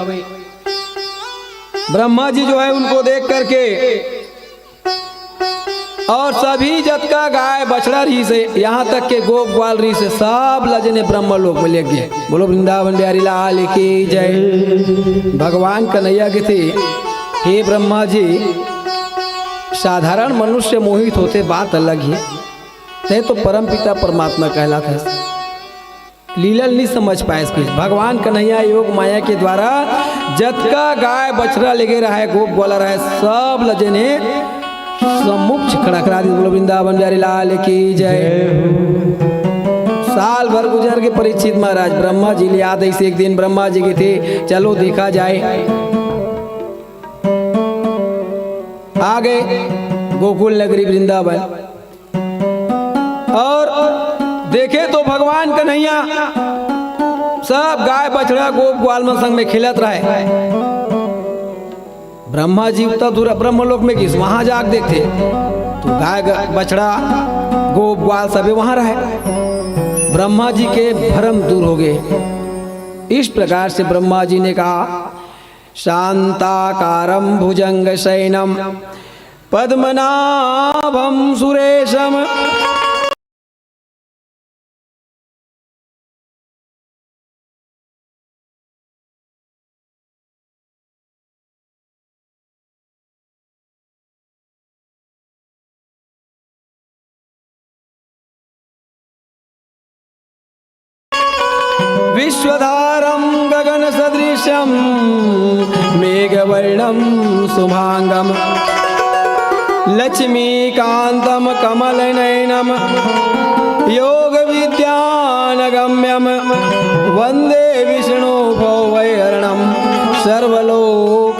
ब्रह्मा जी जो है उनको देख करके और सभी जत का गाय बछड़ा रही से, यहाँ तक के गोप ग्वाल रही से, सब लजने ब्रह्म लोक में ले गए। बोलो वृंदावन बिहारी लाल की जय। भगवान कन्हैया के थे, हे ब्रह्मा जी साधारण मनुष्य मोहित होते बात अलग ही, ते तो परम पिता परमात्मा कहलाता है। लीलल नहीं समझ पाए इसके। भगवान कन्हैया योग माया के द्वारा जतका गाय बछड़ा लेके रहा है, गोप ग्वाला रहा है, सब लजने सम्मुख खड़खड़ा दी। बोलो वृंदावन बिहारी लाल की जय। साल भर गुजर के परीक्षित महाराज ब्रह्मा जी ले आते से एक दिन ब्रह्मा जी के थे, चलो देखा जाए। आ गए गोकुल नगरी वृंदावन और देखे तो भगवान कन्हैया सब गाय बछड़ा गोप ग्वाल संग में खिलत रहे। ब्रह्मा जी उतना दूर ब्रह्मलोक में किस वहां जाग देखते तो गाय बछड़ा गोप ग्वाल सभी वहां रहे। ब्रह्मा जी के भ्रम दूर हो गए। इस प्रकार से ब्रह्मा जी ने कहा, शांताकारं भुजंग शयनम पद्मनाभं सुरेशम विश्वधारं गगन सदृशं मेघवर्णं शुभांगं लक्ष्मीकान्तं कमलनयनं योग विद्यानगम्यं वंदे विष्णु भवैर्णं सर्वलोकैकनाथम्।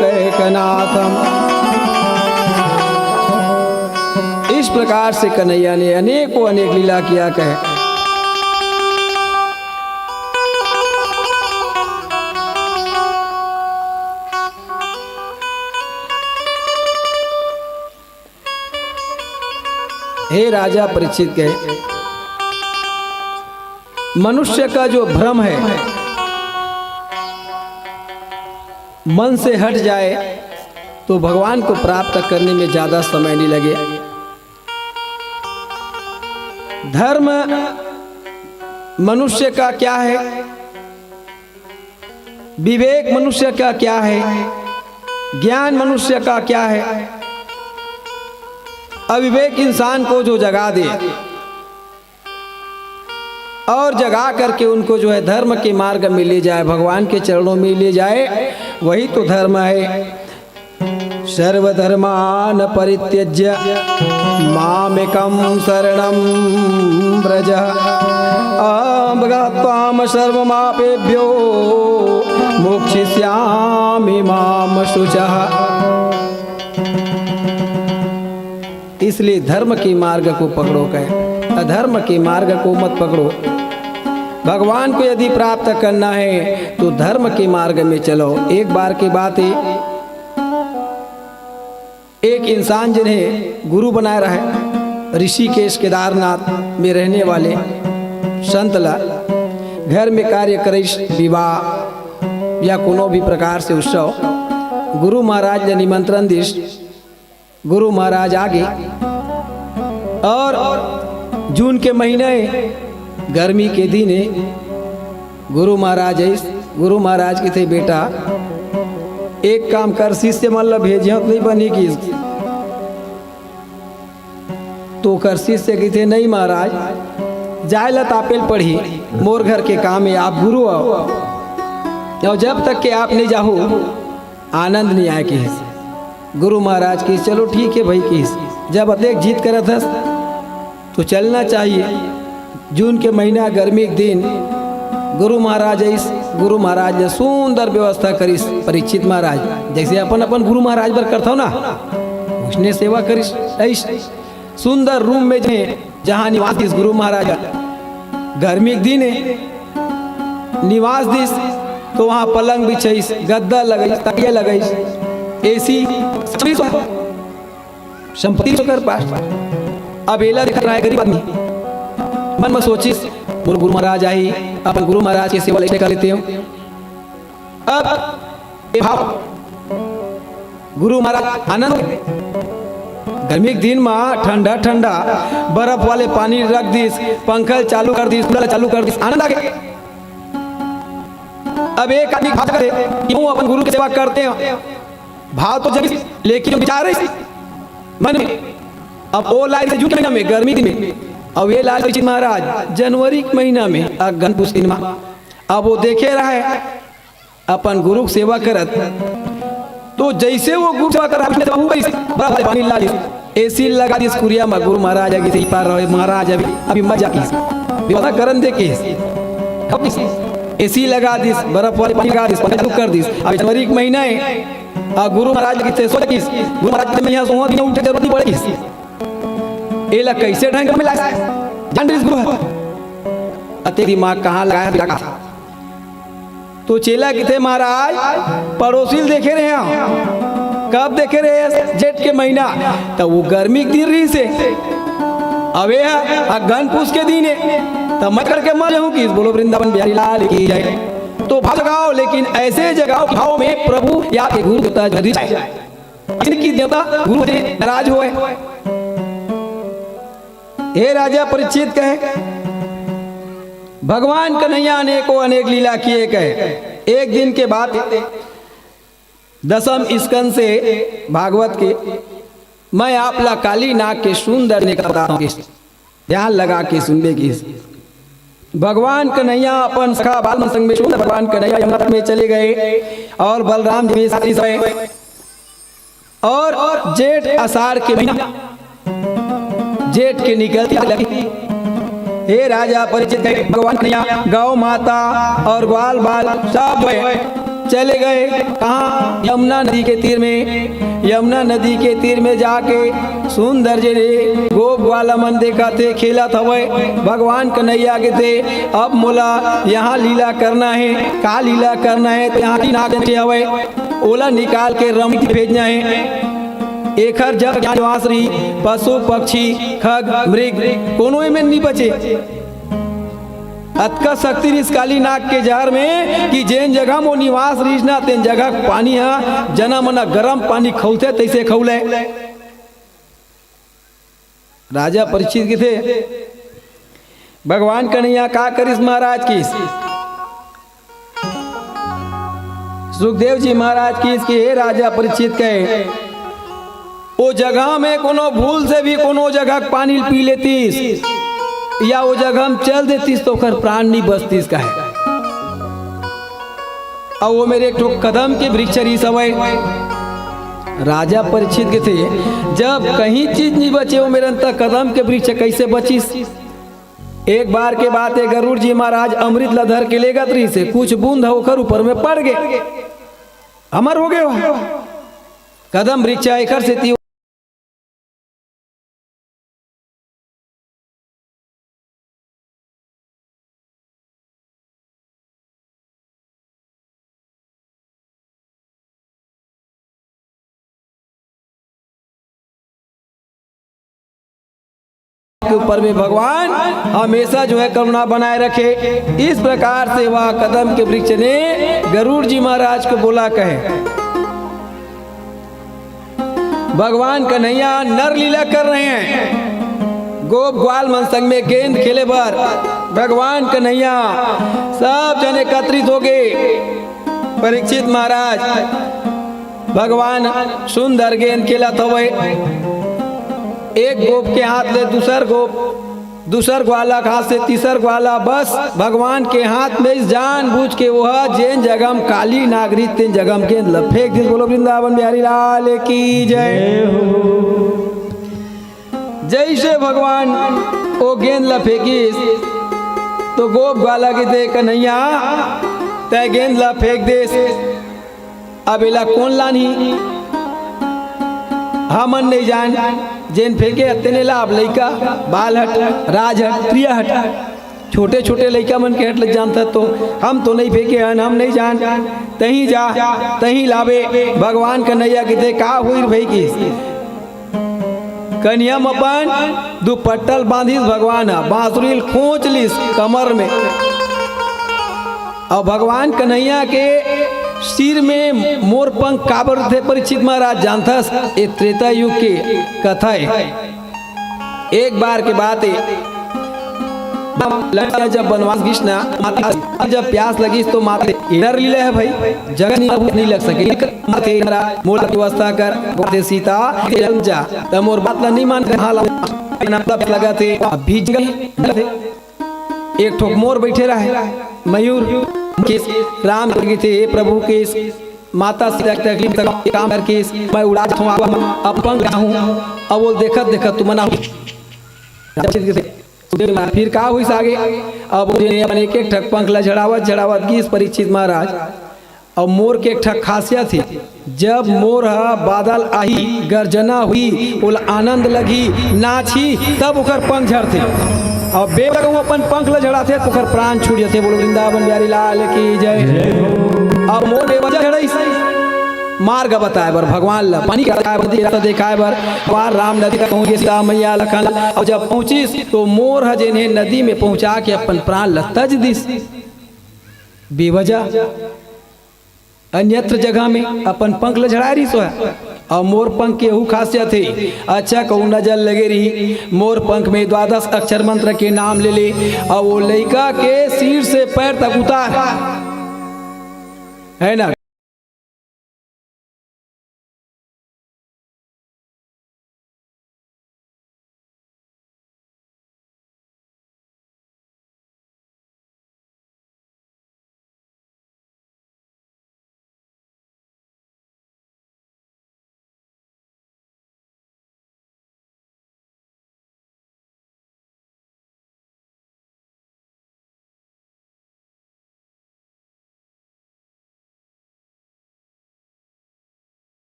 इस प्रकार से कन्हैया ने अनेकों अनेक लीला किया कहे। हे राजा परीक्षित कहे, मनुष्य का जो भ्रम है मन से हट जाए तो भगवान को प्राप्त करने में ज्यादा समय नहीं लगे। धर्म मनुष्य का क्या है, विवेक मनुष्य का क्या है, ज्ञान मनुष्य का क्या है। अविवेक इंसान को जो जगा दे और जगा करके उनको जो है धर्म के मार्ग में ले जाए, भगवान के चरणों में ले जाए, वही तो धर्म है। सर्वधर्मान परित्यज्य मामेकं शरणं व्रज अहं त्वां सर्वमापेभ्यो मोक्षयिष्यामि मां शुचः। इसलिए धर्म के मार्ग को पकड़ो कहे, अधर्म के मार्ग को मत पकड़ो। भगवान को यदि प्राप्त करना है तो धर्म के मार्ग में चलो। एक बार की बात है, एक इंसान जिन्हें गुरु बनाया रहा, ऋषिकेश केदारनाथ में रहने वाले संतला घर में कार्य करे, विवाह या कोनो भी प्रकार से उत्सव, गुरु महाराज ने निमंत्रण दिस। गुरु महाराज आगे और जून के महीने गर्मी के दिन गुरु महाराज गुरु महाराज के थे, बेटा एक काम कर, शिष्य मतलब भेजे नहीं बनेगी तो कर। शिष्य की थे, नहीं महाराज जाए ला तापेल पढ़ी, मोर घर के काम है, आप गुरु आओ और जब तक के आप नहीं जाओ आनंद नहीं आए कि। गुरु महाराज की चलो ठीक है भाई की, जब अधिक जीत कर था तो चलना चाहिए। जून के महीना गर्मी के दिन गुरु महाराज ने सुंदर व्यवस्था करी। परीक्षित महाराज जैसे अपन अपन गुरु महाराज पर करता हो ना, उसने सेवा करी। ऐसे सुंदर रूम में जहाँ निवास दिस गुरु महाराज, गर्मी के दिन निवास दिस तो वहाँ पलंग बिछाईस, गद्दा लगाई, तकिया लगाई, एसी संपत्ति कर पास। अब एला दिख रहा है गरीब आदमी, मन में सोचिस गुरु महाराज आई, अपन गुरु महाराज की सेवा कर लेते हो। अब भाव गुरु महाराज आनंद, गर्मी के दिन में ठंडा ठंडा बर्फ वाले पानी रख दिस, पंखा चालू कर दिस, आनंद आ गया। अब एक आदमी भाव करे क्यों अपन गुरु की सेवा करते हैं, भाव तो जब लेकिन विचार मन में अब ओ लाई से झूठ में गर्मी में अब ये लाल परीक्षित महाराज जनवरी के महीना में अगन पुष्टिमा अब वो देखे रहे अपन गुरु की सेवा करत, तो जैसे वो गुरु सेवा कर पानी ला एसी लगा दी कुरिया में गुरु महाराज आगे से पार रहे महाराज अभी मजा की व्यवस्था करन दे के एसी लगा दिस बर्फ वाले पानी लगा दिस पानी कर दिस। अब जनवरी के महीना है और गुरु महाराज की सोच किस गुरु महाराज में यहाँ सोहा दिन उठे जरूरत नहीं पड़ेगी एला कैसे ढंग में लगा जान रिस गुरु अते दिमाग कहाँ लगाया लगा। तो चेला किथे महाराज पड़ोसी देखे रहे हैं, कब देखे रहे जेठ के महीना, तब वो गर्मी के दिन रही से अबे अगन पूछ के दिन तब मैं करके मर जाऊं कि बोलो वृंदावन बिहारी लाल की जाए। तो भाव जगाओ, लेकिन ऐसे जगाओ भाव में प्रभु या के गुरु देवता जल्दी इनकी देवता गुरु से नाराज हुए। हे राजा परीक्षित कहे भगवान कन्हैया अनेकों अनेक लीला किए कहे। एक दिन के बाद 10वें स्कंद से भागवत के मैं आपला काली नाग के सुंदर ने ध्यान लगा के सुनबे की। भगवान कन्हैया अपन सखा बाल संग में सुंदर भगवान कन्हैया यमुना में चले गए और बलराम जी साथी सहे और जेठ आषाढ़ के महीना जेठ के निकलती लगी। हे राजा परिचित भगवान कन्हैया गौ माता और ग्वाल बाल सब चले गए कहाँ यमुना नदी के तीर में। यमुना नदी के तीर में जाके सुंदर जे गोप वाला मन देखा थे खेला था वह भगवान कन्हैया के थे। अब मोला यहाँ लीला करना है, का लीला करना है तो यहाँ की नाग हवे ओला निकाल के रम भेजना है। एक हर जग निवास रही पशु पक्षी खग मृग कोनो में नहीं बचे। अतका शक्ति इस काली नाग के जहर में कि जेन जगह वो निवास रही ना तेन जगह पानी है जना मना गरम पानी खौलते तैसे खौले। राजा परीक्षित के थे भगवान कन्हैया का करिस महाराज की। सुखदेव जी महाराज की इसके हे राजा परीक्षित कहे वो जगह में कोनो भूल से भी कोनो जगह पानी पी लेतीस या वो जगह हम चल देतीस तो कर प्राण नहीं बचतीस का है। और वो मेरे एक कदम के वृक्ष रही सवय। राजा परीक्षित के थे जब कहीं चीज नहीं बचे वो मेरे अंतर कदम के वृक्ष कैसे बचीस। एक बार के बात है गरुड़ जी महाराज अमृत लधर के ले गए से कुछ बूंद होकर ऊपर में पड़ गए अमर हो गए। कदम वृक्ष एकर से के ऊपर में भगवान हमेशा जो है करुणा बनाए रखे। इस प्रकार से वह कदम के वृक्ष ने गरुड़ जी महाराज को बोला कहे भगवान कन्हैया नर लीला कर रहे हैं गोप ग्वाल मन संग में गेंद खेले पर भगवान कन्हैया सब जने एकत्रित हो गए। परीक्षित महाराज भगवान सुंदर गेंद खेला था वह एक गोप के हाथ ले दूसर ग्वाला के हाथ से तीसर ग्वाला बस भगवान के हाथ में जान बूझ के वह जेन जगम काली नागरी तेन जगम गेंद फेंक दी। बोलो वृंदावन बिहारी लाल की जय। जैसे भगवान वो गेंद ला फेंकीस तो गोप ग्वाला के दे कन्हैया तय गेंद ला फेंक दे। अब इला कौन लानी हमन नहीं जान जेन फेंके अतने लाभ लइका बाल हट राज हट प्रिया हट छोटे छोटे लइका मन के हट लग जानता तो हम तो नहीं फेंके हन हम नहीं जान तहीं जा तहीं लावे। भगवान कन्हैया के दे का हुई भाई की कन्हैया अपन दुपट्टल बांधिस भगवान बांसुरी खोच लिस कमर में और भगवान कन्हैया के सिर में मोर पंख काबर थे। परीक्षित महाराज जानता ये त्रेता युग की कथा है। एक बार के बात है लड़का जब बनवास गिस ना माता जब प्यास लगी तो माते डर लीले है भाई जगह नहीं लग सके माते मोर की व्यवस्था कर बोलते सीता जल जा त मोर बात नहीं मान हाल लगा थे अभी गए एक ठोक मोर बैठे रहे मयूर के राम के थे प्रभु के माता से तकलीफ तक काम करके मैं उड़ा दूँ अब पंख हूँ अब वो देखत देखत तुम मना फिर का हुई आगे अब अपने एक एक ठक पंख ला झड़ावत गीस परीक्षित महाराज। और मोर के एक ठक खासियत थी जब मोर बादल आई गर्जना हुई बोला आनंद लगी नाची तब उकर पंख झड़ते और बेबक वो अपन पंख ला झड़ाते तो उकर प्राण छूट जाते। बोलो वृंदावन बिहारी लाल की जय। अब मोर बेवजह झड़ाई मार्ग बताए बर भगवान ला पानी का देखाए बर वार राम नदी का पहुंचे सीता मैया लखन और जब पहुंचिस तो मोर जिन्हें नदी में पहुंचा के अपन प्राण ला तज दिस बेवजह अन्यत्र जगह में अपन पंख ल झड़ा रही सो है। और मोर पंख के खासियत है अच्छा कहूँ नजर लगे रही मोर पंख में 12 अक्षर मंत्र के नाम ले ले और वो लड़का के सिर से पैर तक उतार है ना।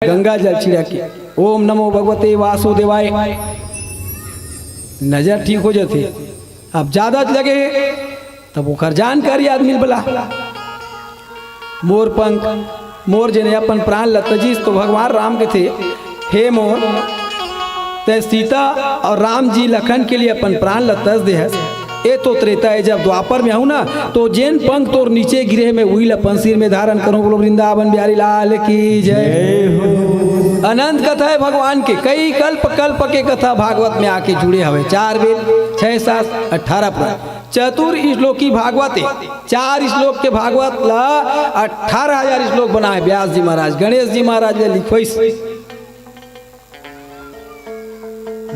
गंगा जल छिड़क के ओम नमो भगवते वासुदेवाय नजर ठीक हो जाते। अब ज्यादा लगे तब वो जानकारी आदमी बोला मोर पंख मोर जने अपन प्राण लतजीस तो भगवान राम के थे हे मोर ते सीता और राम जी लखन के लिए अपन प्राण लतज दे है ए तो त्रेता है जब द्वापर में आऊँ ना तो जैन पंख तोर नीचे गिरे मैं वही अपन सिर में धारण करूँ। बोलो वृंदावन बिहारी लाल की जय। अनंत कथा है भगवान के कई कल्प कल्प के कथा भागवत में आके जुड़े हुए 4 वेद 6 7 18 पर चतुर श्लोक की भागवत है 4 श्लोक के भागवत ला 18,000 श्लोक बना है व्यास जी महाराज गणेश जी महाराज ने लिखो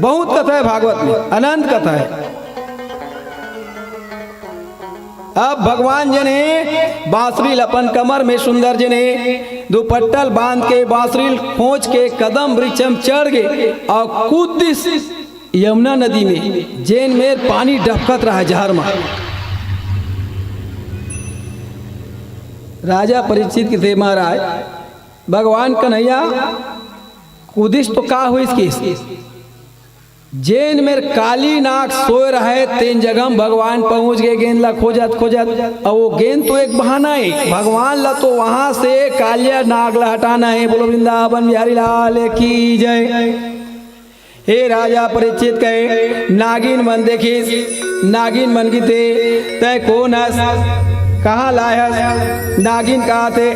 बहुत कथा है भागवत में अनंत कथा है। अब भगवान जने बांसुरी अपन कमर में सुंदर जने दुपट्टल बांध के बांसुरी खोज के कदम वृक्षम चढ़ गए और कूद दिस यमुना नदी में जैन में पानी डफकत रहा जहर में। राजा परीक्षित के थे महाराज भगवान कन्हैया कूदिश तो का हुई इसकी जैन में काली नाग सोए रहे तीन जगह भगवान पहुंच गए गेंद ला खोजत खोजत और वो गेंद तो एक बहाना है भगवान ला तो वहां से कालिया नाग ला हटाना है। बोलो वृंदावन बिहारी लाल की जय। हे राजा परीक्षित कहे नागिन मन देखिस नागिन मन की थे तय कौन हस कहाँ लायस नागिन कहा थे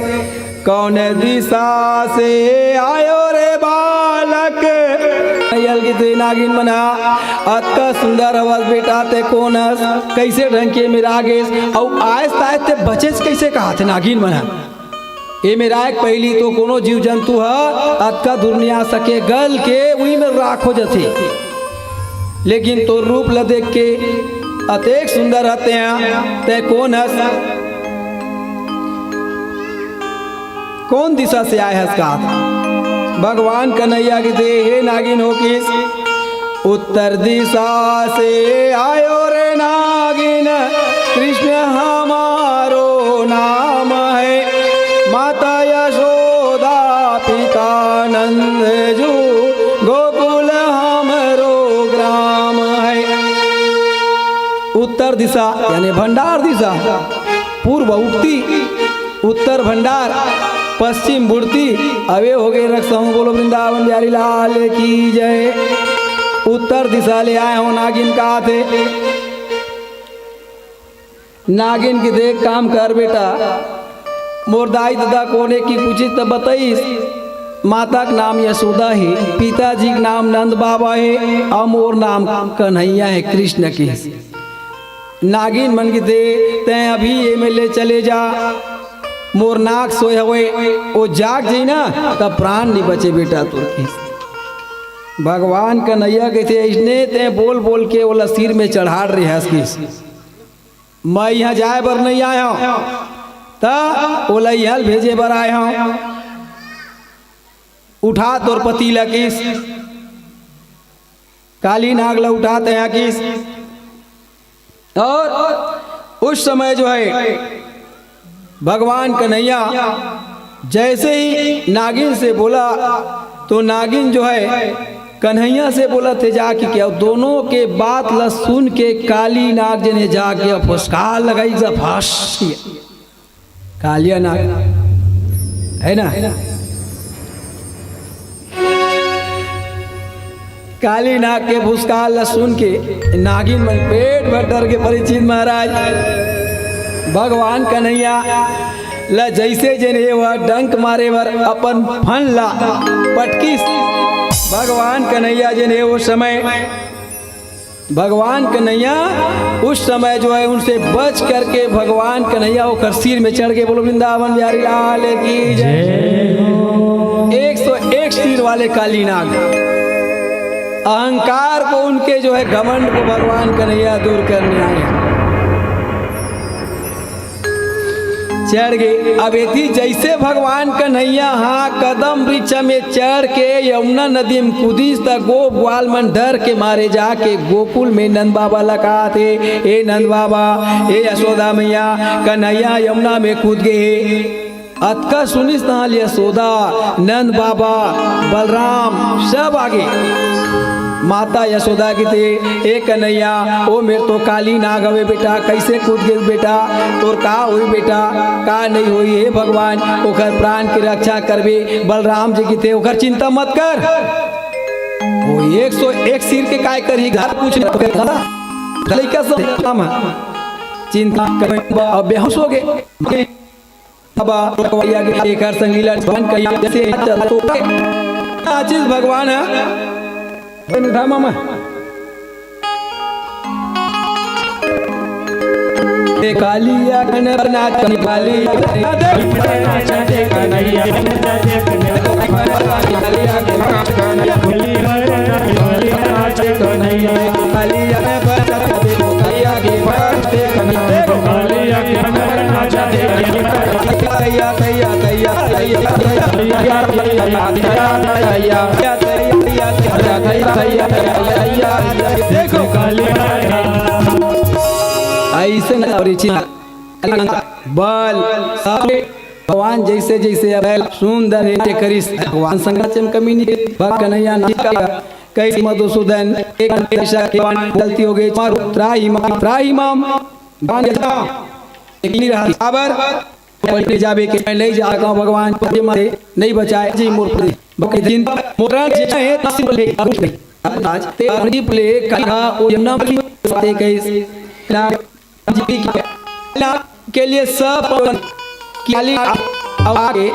कौन दिशा से आयो रे बालक नागिन मना अतका सुंदर आवाज बेटा ते कौन कैसे ढंग के मेरा गेस और आयस्ता आयस्ते बचेस कैसे कहा थे नागिन मना ये मेरा एक पहली तो कोनो जीव जंतु है अतका दुनिया सके गल के वही में राख हो जाते लेकिन तो रूप ल देख के अतेक सुंदर रहते हैं ते कौन है कौन दिशा से आए हस कहा भगवान कन्हैया की दे हे नागिन हो किस उत्तर दिशा से आयो रे नागिन कृष्ण हमारो नाम है माता यशोदा पिता नंद जू गोकुल हमरो ग्राम है। उत्तर दिशा यानी भंडार दिशा पूर्व उक्ति उत्तर भंडार पश्चिम बुढ़ती अवे हो गए रक्षाऊं। बोलो वृंदावन बिहारी लाल की जय। उत्तर दिशा ले आए हो नागिन कहा थे नागिन की देख काम कर बेटा मोर दाई दादा कोने की पूछी तो बताइस माता का नाम यशोदा है, पिताजी का नाम नंद बाबा है और मोर नाम कन्हैया है कृष्ण के। नागिन मन के दे तै अभी ये में ले चले जा, मोर नाक सोए हुए वो जाग जाई ना तब प्राण नहीं बचे बेटा तुर के। भगवान कन्हैया के थे इसने ते बोल बोल के वो सिर में चढ़ा रहे हंस, मैं यहाँ जाए बर नहीं आया हूँ, तब बोला यहाँ भेजे बर आया हूँ, उठा तोर पति लकीस, काली नागला उठाते हैं किस। और उस समय जो है भगवान कन्हैया जैसे ही नागिन से बोला तो नागिन जो है कन्हैया से बोला थे जाके क्या, दोनों के बात ल सुन के काली नाग जने जाके फुसकार लगाई जब फांस कालिया नाग है ना, काली नाग के फुसकार ल सुन के नागिन मन पेट भर डर के परिचित महाराज भगवान कन्हैया ला जैसे जने वह डंक मारे वर अपन फन ला पटकी। भगवान कन्हैया जने वो समय भगवान कन्हैया उस समय जो है उनसे बच करके भगवान कन्हैया वो सिर में चढ़ के बोलो वृंदावन बिहारी लाल की जय। 101 सिर वाले काली नाग अहंकार को उनके जो है घमंड को भगवान कन्हैया दूर करने आए, चढ़ गए। अब यदि जैसे भगवान कन्हैया हाँ कदम वृक्ष में चढ़ के यमुना नदी में कूदी तक गोप ग्वाल मन डर के मारे जाके गोकुल में नंद बाबा लगा थे। ए नंद बाबा ए यशोदा मैया कन्हैया यमुना में कूद गए। अतका सुनिस नहाल यशोदा नंद बाबा बलराम सब आगे। माता यशोदा की थे ए कन्हैया ओ मेरे तो काली नाग हवे बेटा, कैसे कूद गए बेटा, तोर का हुई बेटा, का नहीं हुई हे भगवान ओकर प्राण की रक्षा करबे। बलराम जी की थे ओकर चिंता मत कर, वो 101 सिर के काय करी घर पूछ लड़का सब चिंता कर अब बेहोश हो गए। चीज भगवान है उठा मामा कालिया नाच कालिया देखो ऐसे बल भगवान जैसे जैसे सुंदर है करिस भगवान संगचम कमी नहीं कन्हैया कई मधुसूदन एक गलती हो गई त्राहिमाम आबर जाबे के मैं नहीं जागा भगवान नहीं बचाए जी मोर दिन मोरा है आज ते अरजी प्ले कहा ओ यमुना बातें कही के लिए सब आगे